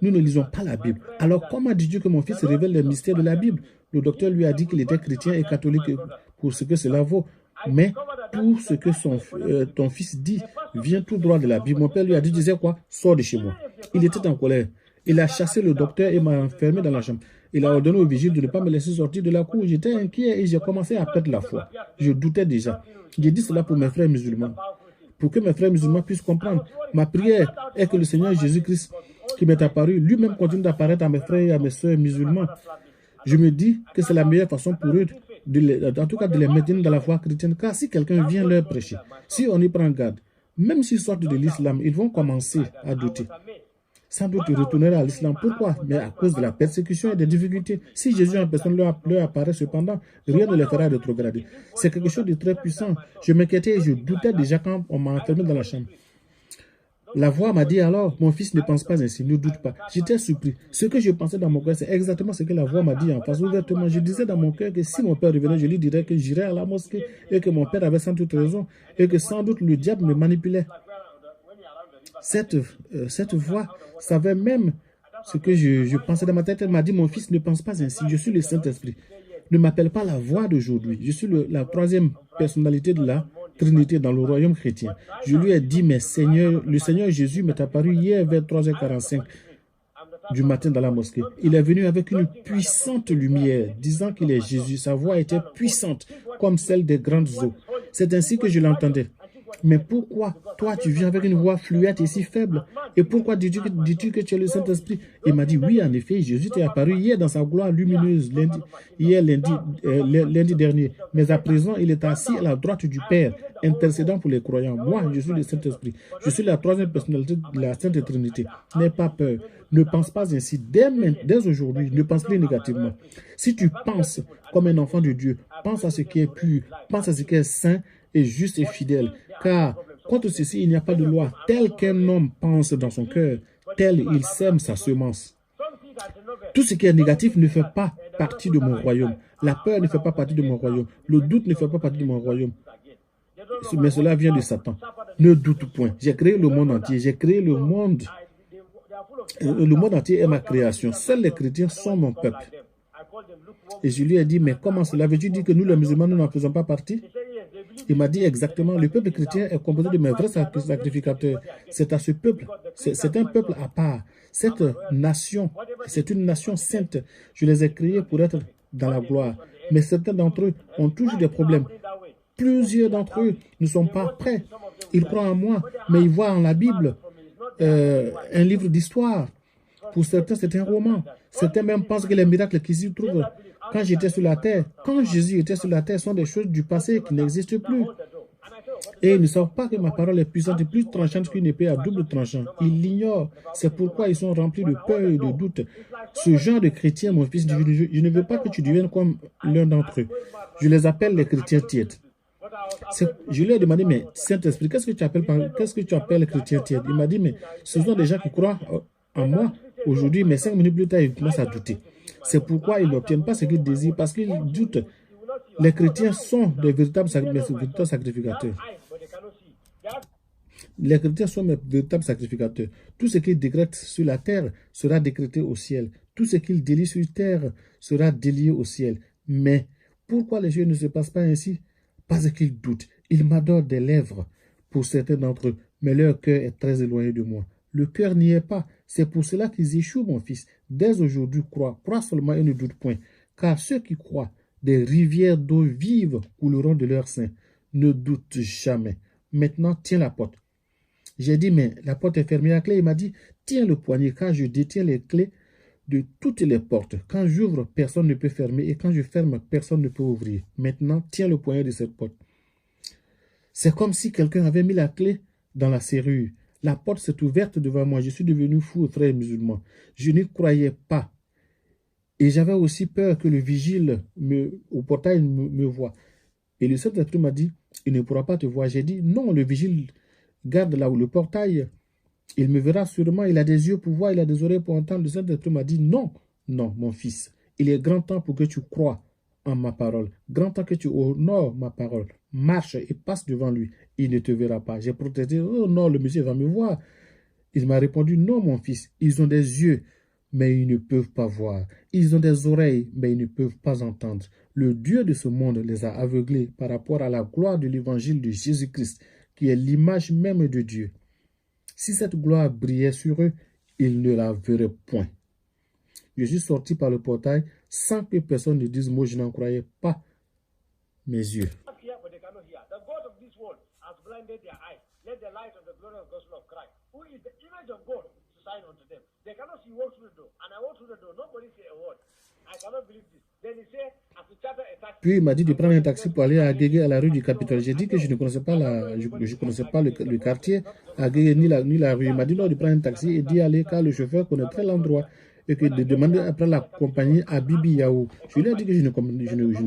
Nous ne lisons pas la Bible. Alors comment dis-tu que mon fils révèle les mystères de la Bible? Le docteur lui a dit qu'il était chrétien et catholique pour ce que cela vaut. Mais tout ce que ton fils dit vient tout droit de la Bible. Mon père lui a dit, disais quoi? Sors de chez moi. Il était en colère. Il a chassé le docteur et m'a enfermé dans la chambre. Il a ordonné au vigile de ne pas me laisser sortir de la cour. J'étais inquiet et j'ai commencé à perdre la foi. Je doutais déjà. J'ai dit cela pour mes frères musulmans. Pour que mes frères musulmans puissent comprendre. Ma prière est que le Seigneur Jésus-Christ, qui m'est apparu, lui-même continue d'apparaître à mes frères et à mes soeurs musulmans. Je me dis que c'est la meilleure façon pour eux, en tout cas de les maintenir dans la foi chrétienne. Car si quelqu'un vient leur prêcher, si on y prend garde, même s'ils sortent de l'islam, ils vont commencer à douter. Sans doute retourner à l'islam. Pourquoi? Mais à cause de la persécution et des difficultés. Si Jésus en personne leur apparaît cependant, rien ne les fera rétrograder. C'est quelque chose de très puissant. Je m'inquiétais et je doutais déjà quand on m'a enfermé dans la chambre. La voix m'a dit alors, mon fils ne pense pas ainsi, ne doute pas. J'étais surpris. Ce que je pensais dans mon cœur, c'est exactement ce que la voix m'a dit en face ouvertement. Je disais dans mon cœur que si mon père revenait, je lui dirais que j'irais à la mosquée et que mon père avait sans doute raison et que sans doute le diable me manipulait. Cette voix savait même ce que je pensais dans ma tête. Elle m'a dit, mon fils ne pense pas ainsi, je suis le Saint-Esprit. Ne m'appelle pas la voix d'aujourd'hui. Je suis la troisième personnalité de la Trinité dans le royaume chrétien. Je lui ai dit, mais le Seigneur Jésus m'est apparu hier vers 3h45 du matin dans la mosquée. Il est venu avec une puissante lumière, disant qu'il est Jésus. Sa voix était puissante, comme celle des grandes eaux. C'est ainsi que je l'entendais. Mais pourquoi toi tu viens avec une voix fluette et si faible? Et pourquoi dis-tu que tu es le Saint-Esprit? Il m'a dit, oui, en effet, Jésus t'est apparu hier dans sa gloire lumineuse, lundi dernier. Mais à présent, il est assis à la droite du Père, intercédant pour les croyants. Moi, je suis le Saint-Esprit. Je suis la troisième personnalité de la Sainte Trinité. N'aie pas peur. Ne pense pas ainsi. Dès aujourd'hui, ne pense plus négativement. Si tu penses comme un enfant de Dieu, pense à ce qui est pur, pense à ce qui est saint et juste et fidèle. Car contre ceci, il n'y a pas de loi. Tel qu'un homme pense dans son cœur, tel il sème sa semence. Tout ce qui est négatif ne fait pas partie de mon royaume. La peur ne fait pas partie de mon royaume. Le doute ne fait pas partie de mon royaume. Mais cela vient de Satan. Ne doute point. J'ai créé le monde entier. J'ai créé le monde Le monde entier est ma création. Seuls les chrétiens sont mon peuple. Et je lui ai dit, mais comment cela veut-tu dire que nous, les musulmans, nous n'en faisons pas partie? Il m'a dit exactement, le peuple chrétien est composé de mes vrais sacrificateurs. C'est à ce peuple, c'est un peuple à part. Cette nation, c'est une nation sainte. Je les ai créés pour être dans la gloire. Mais certains d'entre eux ont toujours des problèmes. Plusieurs d'entre eux ne sont pas prêts. Ils croient en moi, mais ils voient en la Bible un livre d'histoire. Pour certains, c'est un roman. Certains même pensent que les miracles qui s'y trouvent quand j'étais sur la terre, quand Jésus était sur la terre, sont des choses du passé qui n'existent plus. Et ils ne savent pas que ma parole est puissante et plus tranchante qu'une épée à double tranchant. Ils l'ignorent. C'est pourquoi ils sont remplis de peur et de doute. Ce genre de chrétiens, mon fils, je ne veux pas que tu deviennes comme l'un d'entre eux. Je les appelle les chrétiens tièdes. Je lui ai demandé, mais Saint-Esprit, qu'est-ce que tu appelles chrétien tiède? Il m'a dit, mais ce sont des gens qui croient en moi aujourd'hui, mais 5 minutes plus tard, ils commencent à douter. C'est pourquoi ils n'obtiennent pas ce qu'ils désirent, parce qu'ils doutent. Les chrétiens sont des véritables sacrificateurs. Les chrétiens sont mes véritables sacrificateurs. Tout ce qu'ils décrètent sur la terre sera décrété au ciel. Tout ce qu'ils délient sur terre sera délié au ciel. Mais pourquoi les choses ne se passent pas ainsi? Parce qu'ils doutent. Ils m'adorent des lèvres pour certains d'entre eux, mais leur cœur est très éloigné de moi. Le cœur n'y est pas. C'est pour cela qu'ils échouent, mon fils. Dès aujourd'hui, crois seulement et ne doute point. Car ceux qui croient, des rivières d'eau vive couleront de leur sein. Ne doute jamais. Maintenant, tiens la porte. J'ai dit, mais la porte est fermée à clé. Il m'a dit, tiens le poignet, car je détiens les clés de toutes les portes. Quand j'ouvre, personne ne peut fermer. Et quand je ferme, personne ne peut ouvrir. Maintenant, tiens le poignet de cette porte. C'est comme si quelqu'un avait mis la clé dans la serrure. La porte s'est ouverte devant moi. Je suis devenu fou, frère musulman. Je n'y croyais pas. Et j'avais aussi peur que le vigile au portail me voie. Et le Saint-Esprit m'a dit, il ne pourra pas te voir. J'ai dit, non, le vigile garde là où le portail. Il me verra sûrement. Il a des yeux pour voir, il a des oreilles pour entendre. Le Saint-Esprit m'a dit, non, non, mon fils. Il est grand temps pour que tu crois en ma parole. Grand temps que tu honores ma parole. Marche et passe devant lui. Il ne te verra pas. J'ai protesté, oh non, le monsieur va me voir. Il m'a répondu, non, mon fils, ils ont des yeux, mais ils ne peuvent pas voir. Ils ont des oreilles, mais ils ne peuvent pas entendre. Le Dieu de ce monde les a aveuglés par rapport à la gloire de l'évangile de Jésus-Christ, qui est l'image même de Dieu. Si cette gloire brillait sur eux, ils ne la verraient point. Je suis sorti par le portail sans que personne ne dise, moi je n'en croyais pas mes yeux. Puis il m'a dit de prendre un taxi pour aller à Agégué, à la rue du Capitole. J'ai dit que je ne connaissais pas, le quartier Agégué ni la rue. Il m'a dit non, de prendre un taxi et d'y aller car le chauffeur connaîtrait l'endroit. Et que de demander après la compagnie à Bibi Yahou. Je lui ai dit que je ne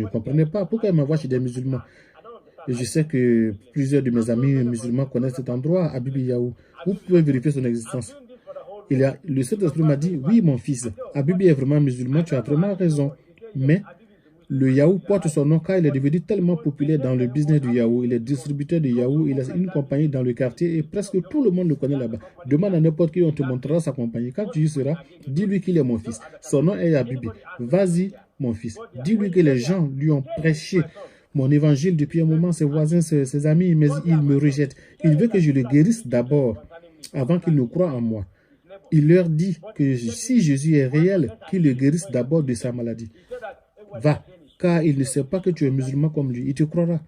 comprenais pas. Pourquoi il m'envoie chez des musulmans? Et je sais que plusieurs de mes amis musulmans connaissent cet endroit, à Bibi Yahou. Vous pouvez vérifier son existence. Le Saint-Esprit m'a dit, oui mon fils, Abibi est vraiment musulman, tu as vraiment raison. Mais le Yahou porte son nom car il est devenu tellement populaire dans le business du Yahou. Il est distributeur de Yahou, il a une compagnie dans le quartier et presque tout le monde le connaît là-bas. Demande à n'importe qui, on te montrera sa compagnie. Quand tu y seras, dis-lui qu'il est mon fils. Son nom est Abibi. Vas-y mon fils. Dis-lui que les gens lui ont prêché mon évangile depuis un moment, ses voisins, ses amis, mais il me rejette. Il veut que je le guérisse d'abord, avant qu'il ne croie en moi. Il leur dit que si Jésus est réel, qu'il le guérisse d'abord de sa maladie. Va, car il ne sait pas que tu es musulman comme lui. Il te croira.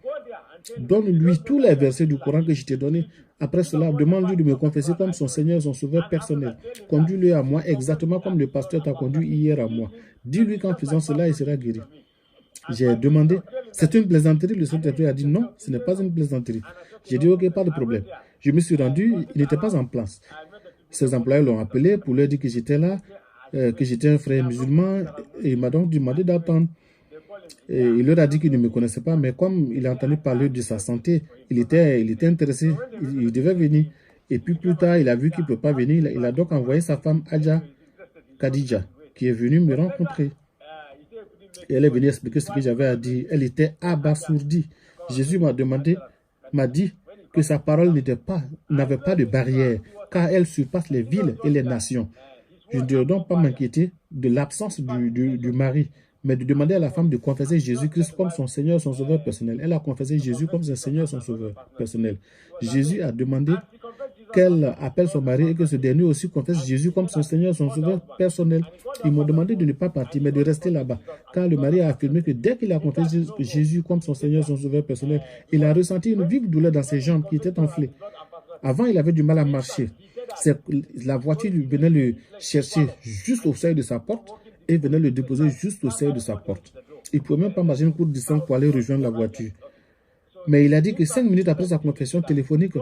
Donne-lui tous les versets du Coran que je t'ai donnés. Après cela, demande-lui de me confesser comme son Seigneur, son Sauveur personnel. Conduis-le à moi exactement comme le pasteur t'a conduit hier à moi. Dis-lui qu'en faisant cela, il sera guéri. J'ai demandé, c'est une plaisanterie? Le Saint-Esprit a dit non, ce n'est pas une plaisanterie. J'ai dit ok, pas de problème. Je me suis rendu, il n'était pas en place. Ses employés l'ont appelé pour leur dire que j'étais là, que j'étais un frère musulman, et il m'a donc demandé d'attendre. Et il leur a dit qu'il ne me connaissait pas, mais comme il a entendu parler de sa santé, il était intéressé, il devait venir. Et puis plus tard, il a vu qu'il ne peut pas venir, il a donc envoyé sa femme Adja Khadija, qui est venue me rencontrer. Et elle est venue expliquer ce que j'avais à dire. Elle était abasourdie. Jésus m'a dit que sa parole n'avait pas de barrière, car elle surpasse les villes et les nations. Je ne dois donc pas m'inquiéter de l'absence du mari, mais de demander à la femme de confesser Jésus-Christ comme son Seigneur, son Sauveur personnel. Elle a confessé Jésus comme son Seigneur, son Sauveur personnel. Jésus a demandé qu'elle appelle son mari et que ce dernier aussi confesse Jésus comme son Seigneur, son Sauveur personnel. Ils m'ont demandé de ne pas partir, mais de rester là-bas. Car le mari a affirmé que dès qu'il a confessé Jésus comme son Seigneur, son Sauveur personnel, il a ressenti une vive douleur dans ses jambes qui étaient enflées. Avant, il avait du mal à marcher. La voiture venait le chercher juste au seuil de sa porte et venait le déposer juste au seuil de sa porte. Il ne pouvait même pas marcher une courte distance pour aller rejoindre la voiture. Mais il a dit que 5 minutes après sa confession téléphonique,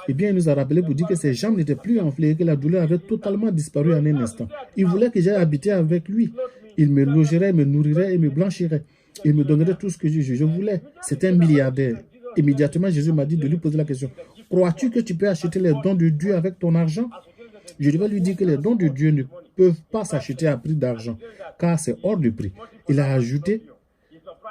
eh bien, il nous a rappelé pour dire que ses jambes n'étaient plus enflées et que la douleur avait totalement disparu en un instant. Il voulait que j'aille habiter avec lui. Il me logerait, me nourrirait et me blanchirait. Il me donnerait tout ce que je voulais. C'était un milliardaire. Immédiatement, Jésus m'a dit de lui poser la question. Crois-tu que tu peux acheter les dons de Dieu avec ton argent? Je devais lui dire que les dons de Dieu ne peuvent pas s'acheter à prix d'argent, car c'est hors de prix. Il a ajouté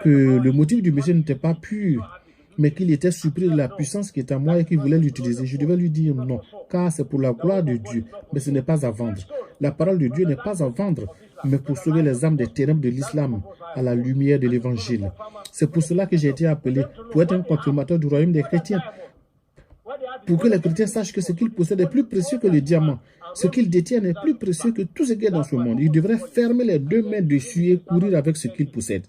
que le motif du monsieur n'était pas pur, mais qu'il était surpris de la puissance qui était à moi et qu'il voulait l'utiliser. Je devais lui dire non, car c'est pour la gloire de Dieu, mais ce n'est pas à vendre. La parole de Dieu n'est pas à vendre, mais pour sauver les âmes des ténèbres de l'islam à la lumière de l'évangile. C'est pour cela que j'ai été appelé pour être un consommateur du royaume des chrétiens, pour que les chrétiens sachent que ce qu'ils possèdent est plus précieux que le diamant. Ce qu'ils détiennent est plus précieux que tout ce qui est dans ce monde. Ils devraient fermer les deux mains dessus et courir avec ce qu'ils possèdent.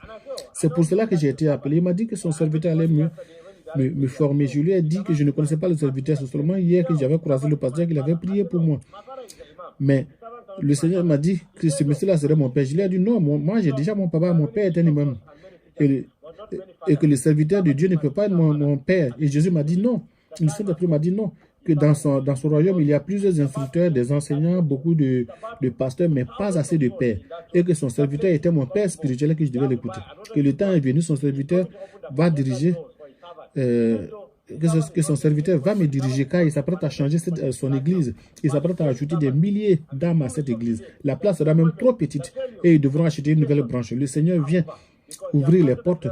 C'est pour cela que j'ai été appelé. Il m'a dit que son serviteur allait me former. Je lui ai dit que je ne connaissais pas le serviteur. C'est seulement hier que j'avais croisé le pasteur qu'il avait prié pour moi. Mais le Seigneur m'a dit que ce monsieur-là serait mon père. Je lui ai dit non, moi j'ai déjà mon papa, mon père est un imam. Et que le serviteur de Dieu ne peut pas être mon père. Et Jésus m'a dit non. Le Saint-Esprit m'a dit non, que dans son royaume, il y a plusieurs instructeurs, des enseignants, beaucoup de pasteurs, mais pas assez de pères. Et que son serviteur était mon père spirituel et que je devais l'écouter. Que le temps est venu, son serviteur va diriger, que son serviteur va me diriger, car il s'apprête à changer son église. Il s'apprête à ajouter des milliers d'âmes à cette église. La place sera même trop petite et ils devront acheter une nouvelle branche. Le Seigneur vient ouvrir les portes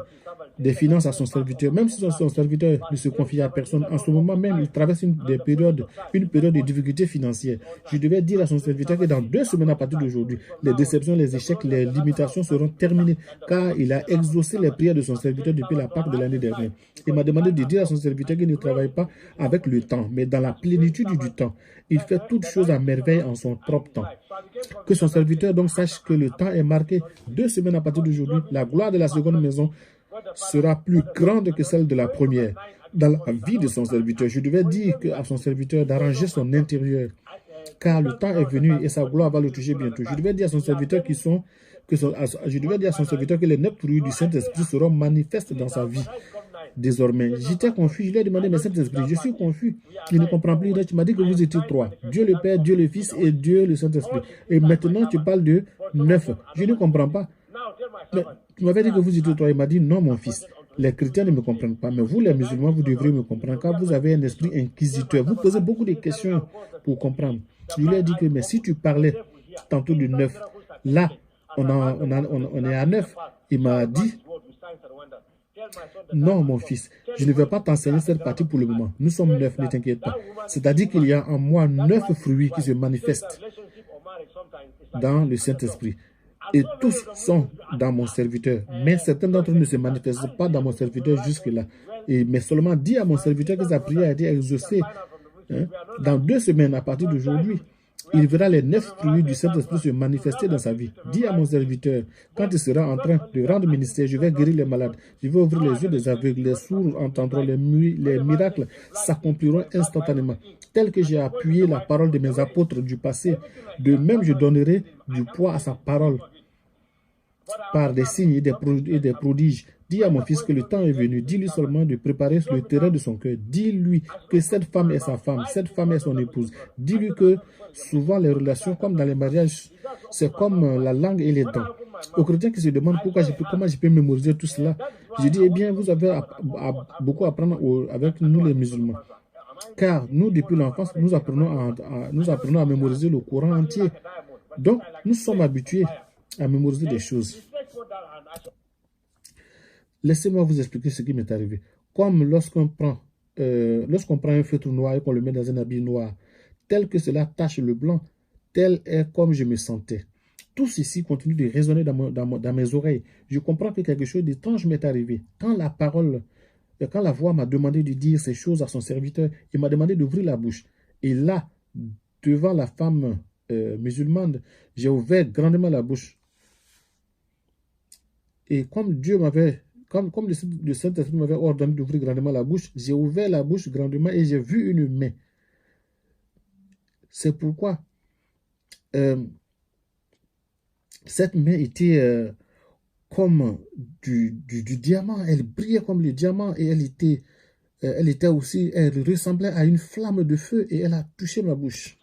des finances à son serviteur, même si son serviteur ne se confie à personne. En ce moment même, il traverse une période de difficultés financières. Je devais dire à son serviteur que dans 2 semaines à partir d'aujourd'hui, les déceptions, les échecs, les limitations seront terminées, car il a exaucé les prières de son serviteur depuis la Pâque de l'année dernière. Il m'a demandé de dire à son serviteur qu'il ne travaille pas avec le temps, mais dans la plénitude du temps. Il fait toutes choses à merveille en son propre temps. Que son serviteur donc sache que le temps est marqué. 2 semaines à partir d'aujourd'hui, la gloire de la seconde maison sera plus grande que celle de la première. Dans la vie de son serviteur, je devais dire à son serviteur d'arranger son intérieur, car le temps est venu et sa gloire va le toucher bientôt. Je devais dire à son serviteur que les 9 fruits du Saint-Esprit seront manifestes dans sa vie. Désormais, j'étais confus. Je lui ai demandé, mais Saint-Esprit, je suis confus. Il ne comprend plus. Tu m'as dit que vous étiez 3. Dieu le Père, Dieu le Fils et Dieu le Saint-Esprit. Et maintenant, tu parles de 9. Je ne comprends pas. Mais tu m'avais dit que vous étiez 3. Il m'a dit, non, mon fils. Les chrétiens ne me comprennent pas. Mais vous, les musulmans, vous devriez me comprendre, car vous avez un esprit inquisiteur. Vous posez beaucoup de questions pour comprendre. Je lui ai dit que, mais si tu parlais tantôt de 9, là, on est à 9. Il m'a dit, non, mon fils, je ne vais pas t'enseigner cette partie pour le moment. Nous sommes 9, ne t'inquiète pas. C'est-à-dire qu'il y a en moi 9 fruits qui se manifestent dans le Saint-Esprit. Et tous sont dans mon serviteur. Mais certains d'entre eux ne se manifestent pas dans mon serviteur jusque-là. Mais seulement dis à mon serviteur que sa prière a été exaucée. Dans 2 semaines, à partir d'aujourd'hui, il verra les 9 fruits du Saint-Esprit se manifester dans sa vie. Dis à mon serviteur, quand il sera en train de rendre ministère, je vais guérir les malades, je vais ouvrir les yeux des aveugles, les sourds entendront, les miracles s'accompliront instantanément. Tel que j'ai appuyé la parole de mes apôtres du passé, de même je donnerai du poids à sa parole par des signes et des prodiges. Dis à mon fils que le temps est venu. Dis-lui seulement de préparer le terrain de son cœur. Dis-lui que cette femme est sa femme, cette femme est son épouse. Dis-lui que souvent les relations, comme dans les mariages, c'est comme la langue et les dents. Aux chrétiens qui se demandent comment je peux mémoriser tout cela, je dis, eh bien, vous avez beaucoup à apprendre avec nous les musulmans. Car nous, depuis l'enfance, nous apprenons à mémoriser le Coran entier. Donc, nous sommes habitués à mémoriser des choses. Laissez-moi vous expliquer ce qui m'est arrivé. Comme lorsqu'on prend un feutre noir et qu'on le met dans un habit noir, tel que cela tache le blanc, tel est comme je me sentais. Tout ceci continue de résonner dans mes oreilles. Je comprends que quelque chose d'étrange m'est arrivé. Quand la voix m'a demandé de dire ces choses à son serviteur, il m'a demandé d'ouvrir la bouche. Et là, devant la femme musulmane, j'ai ouvert grandement la bouche. Et comme le Saint-Esprit m'avait ordonné d'ouvrir grandement la bouche, j'ai ouvert la bouche grandement et j'ai vu une main. C'est pourquoi cette main était comme du diamant. Elle brillait comme le diamant et elle ressemblait à une flamme de feu et elle a touché ma bouche.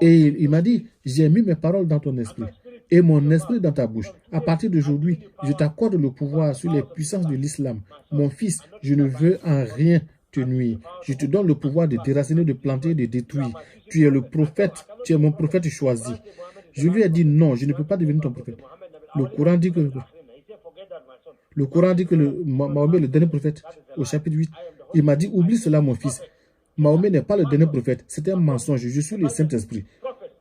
Et il m'a dit, j'ai mis mes paroles dans ton esprit et mon esprit dans ta bouche. À partir d'aujourd'hui, je t'accorde le pouvoir sur les puissances de l'islam. Mon fils, je ne veux en rien te nuire. Je te donne le pouvoir de déraciner, de planter, de détruire. Tu es le prophète, tu es mon prophète choisi. Je lui ai dit non, je ne peux pas devenir ton prophète. Le Coran dit que Mahomet est le dernier prophète au chapitre 8. Il m'a dit, oublie cela mon fils. Mahomet n'est pas le dernier prophète, c'est un mensonge. Je suis le Saint-Esprit.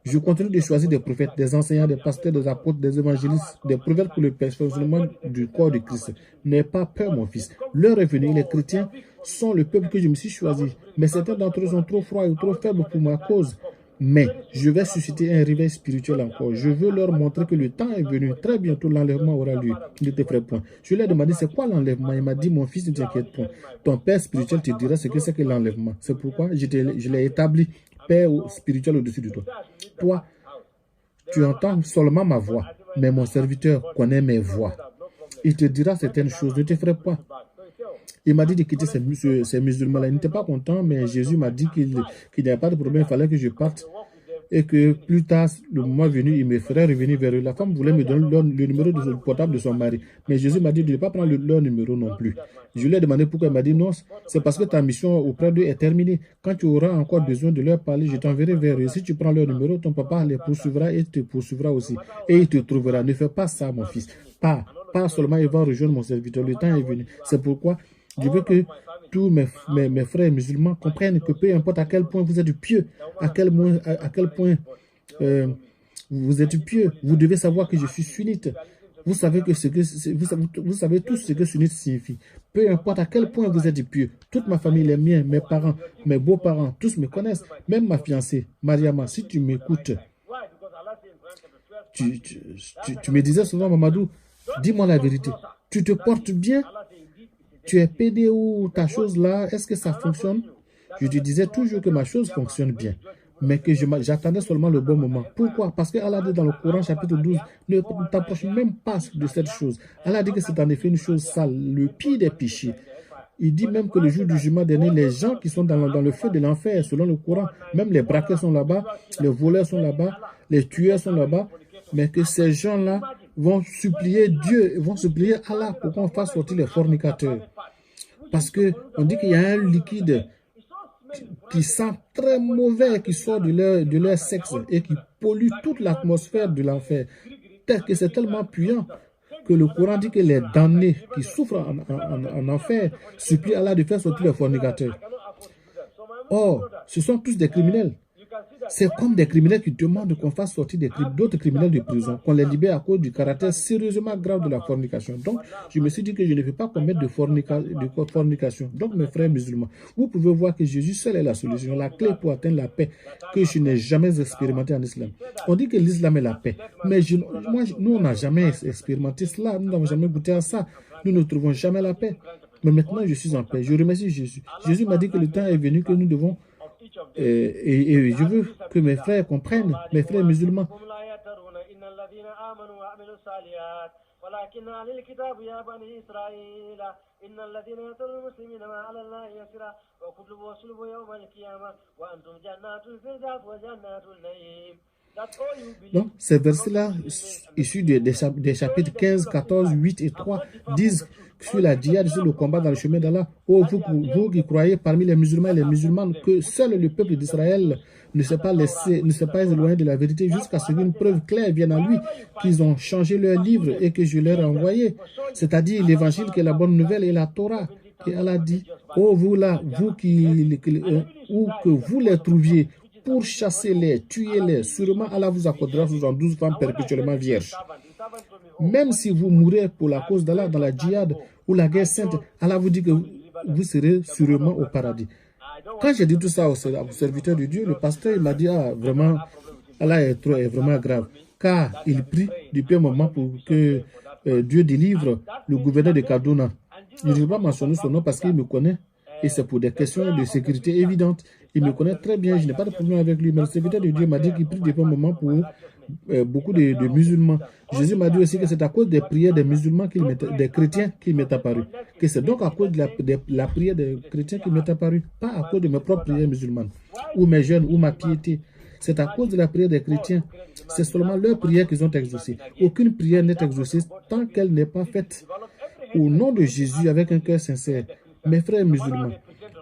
Je continue de choisir des prophètes, des enseignants, des pasteurs, des apôtres, des évangélistes, des prophètes pour le perfectionnement du corps de Christ. N'aie pas peur, mon fils. L'heure est venue, les chrétiens sont le peuple que je me suis choisi. Mais certains d'entre eux sont trop froids et trop faibles pour ma cause. Mais je vais susciter un réveil spirituel encore. Je veux leur montrer que le temps est venu. Très bientôt, l'enlèvement aura lieu. Ne t'effraie point. Je lui ai demandé c'est quoi l'enlèvement. Il m'a dit, mon fils, ne t'inquiète point. Ton père spirituel te dira ce que c'est que l'enlèvement. C'est pourquoi je l'ai établi père spirituel au-dessus de toi. Toi, tu entends seulement ma voix, mais mon serviteur connaît mes voix. Il te dira certaines choses. Ne t'effraie pas. Il m'a dit de quitter ces musulmans-là. Il n'était pas content, mais Jésus m'a dit qu'il n'y avait pas de problème. Il fallait que je parte et que plus tard, le moment venu, il me ferait revenir vers eux. La femme voulait me donner le numéro de portable de son mari. Mais Jésus m'a dit de ne pas prendre leur numéro non plus. Je lui ai demandé pourquoi. Il m'a dit non, c'est parce que ta mission auprès d'eux est terminée. Quand tu auras encore besoin de leur parler, je t'enverrai vers eux. Si tu prends leur numéro, ton papa les poursuivra et te poursuivra aussi. Et il te trouvera. Ne fais pas ça, mon fils. Pas seulement il va rejoindre mon serviteur. Le temps est venu. C'est pourquoi je veux que tous mes frères musulmans comprennent que peu importe à quel point vous êtes pieux, à quel point vous êtes pieux, vous devez savoir que je suis sunnite. Vous savez tous ce que sunnite signifie. Peu importe à quel point vous êtes pieux, toute ma famille, les miens, mes parents, mes beaux-parents, tous me connaissent, même ma fiancée, Mariama, si tu m'écoutes, tu me disais souvent, Mamadou, dis-moi la vérité, tu te portes bien? Tu es pédé ou ta chose là, est-ce que ça fonctionne? Je te disais toujours que ma chose fonctionne bien, mais que j'attendais seulement le bon moment. Pourquoi? Parce que Allah dit dans le Coran chapitre 12, ne t'approche même pas de cette chose. Allah dit que c'est en effet une chose sale, le pire des péchés. Il dit même que le jour du jugement dernier, les gens qui sont dans le feu de l'enfer, selon le Coran, même les braqueurs sont là-bas, les voleurs sont là-bas, les tueurs sont là-bas, mais que ces gens-là vont supplier Dieu, vont supplier Allah pour qu'on fasse sortir les fornicateurs. Parce qu'on dit qu'il y a un liquide qui sent très mauvais, qui sort de leur sexe et qui pollue toute l'atmosphère de l'enfer. C'est tellement puissant que le Coran dit que les damnés qui souffrent en enfer supplient Allah de faire sortir les fornicateurs. Or, ce sont tous des criminels. C'est comme des criminels qui demandent qu'on fasse sortir d'autres criminels de prison, qu'on les libère à cause du caractère sérieusement grave de la fornication. Donc, je me suis dit que je ne vais pas commettre de fornication. Donc, mes frères musulmans, vous pouvez voir que Jésus seul est la solution, la clé pour atteindre la paix que je n'ai jamais expérimentée en islam. On dit que l'islam est la paix, mais nous, on n'a jamais expérimenté cela, nous n'avons jamais goûté à ça. Nous ne trouvons jamais la paix. Mais maintenant, je suis en paix. Je remercie Jésus. Jésus m'a dit que le temps est venu que nous devons et je veux que mes frères comprennent, mes frères musulmans. Donc, ces versets-là, issus des chapitres 15, 14, 8 et 3, disent sur la djihad, sur le combat dans le chemin d'Allah. Oh, vous qui croyez parmi les musulmans et les musulmanes que seul le peuple d'Israël ne s'est pas éloigné de la vérité jusqu'à ce qu'une preuve claire vienne à lui, qu'ils ont changé leur livre et que je leur ai envoyé, c'est-à-dire l'évangile qui est la bonne nouvelle et la Torah. Et Allah dit, oh vous là, vous où que vous les trouviez, pourchassez-les, tuez-les. Sûrement Allah vous accordera 72 femmes perpétuellement vierges. Même si vous mourrez pour la cause d'Allah dans la djihad ou la guerre sainte, Allah vous dit que vous serez sûrement au paradis. Quand j'ai dit tout ça au serviteur de Dieu, le pasteur il m'a dit, ah vraiment, Allah est vraiment grave. Car il prie depuis un moment pour que Dieu délivre le gouverneur de Kaduna. Je ne vais pas mentionner son nom parce qu'il me connaît. Et c'est pour des questions de sécurité évidentes. Il me connaît très bien, je n'ai pas de problème avec lui. Mais le serviteur de Dieu m'a dit qu'il prie depuis un moment pour beaucoup de musulmans. Jésus m'a dit aussi que c'est à cause des prières des musulmans, des chrétiens qu'il m'est apparu. Que c'est donc à cause de la prière des chrétiens qu'il m'est apparu. Pas à cause de mes propres prières musulmanes. Ou mes jeûnes, ou ma piété. C'est à cause de la prière des chrétiens. C'est seulement leur prière qu'ils ont exaucée. Aucune prière n'est exaucée tant qu'elle n'est pas faite au nom de Jésus avec un cœur sincère. Mes frères musulmans,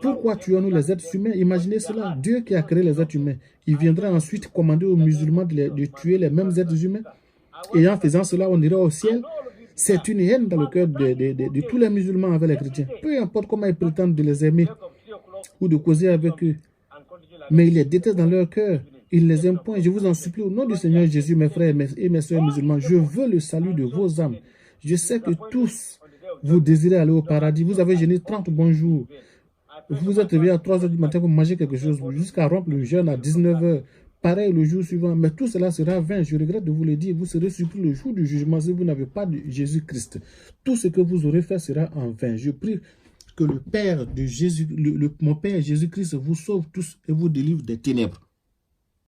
pourquoi tuons-nous les êtres humains? Imaginez cela. Dieu qui a créé les êtres humains, il viendra ensuite commander aux musulmans de tuer les mêmes êtres humains. Et en faisant cela, on ira au ciel. C'est une haine dans le cœur de tous les musulmans avec les chrétiens. Peu importe comment ils prétendent de les aimer ou de causer avec eux. Mais ils les détestent dans leur cœur. Ils les aiment point. Je vous en supplie au nom du Seigneur Jésus, mes frères et mes soeurs musulmans. Je veux le salut de vos âmes. Je sais que tous, vous désirez aller au paradis. Vous avez jeûné 30 bons jours. Vous vous êtes réveillé à 3 h du matin pour manger quelque chose, jusqu'à rompre le jeûne à 19 h. Pareil le jour suivant. Mais tout cela sera vain. Je regrette de vous le dire. Vous serez surpris le jour du jugement si vous n'avez pas de Jésus-Christ. Tout ce que vous aurez fait sera en vain. Je prie que le Père de Jésus, mon Père Jésus-Christ vous sauve tous et vous délivre des ténèbres.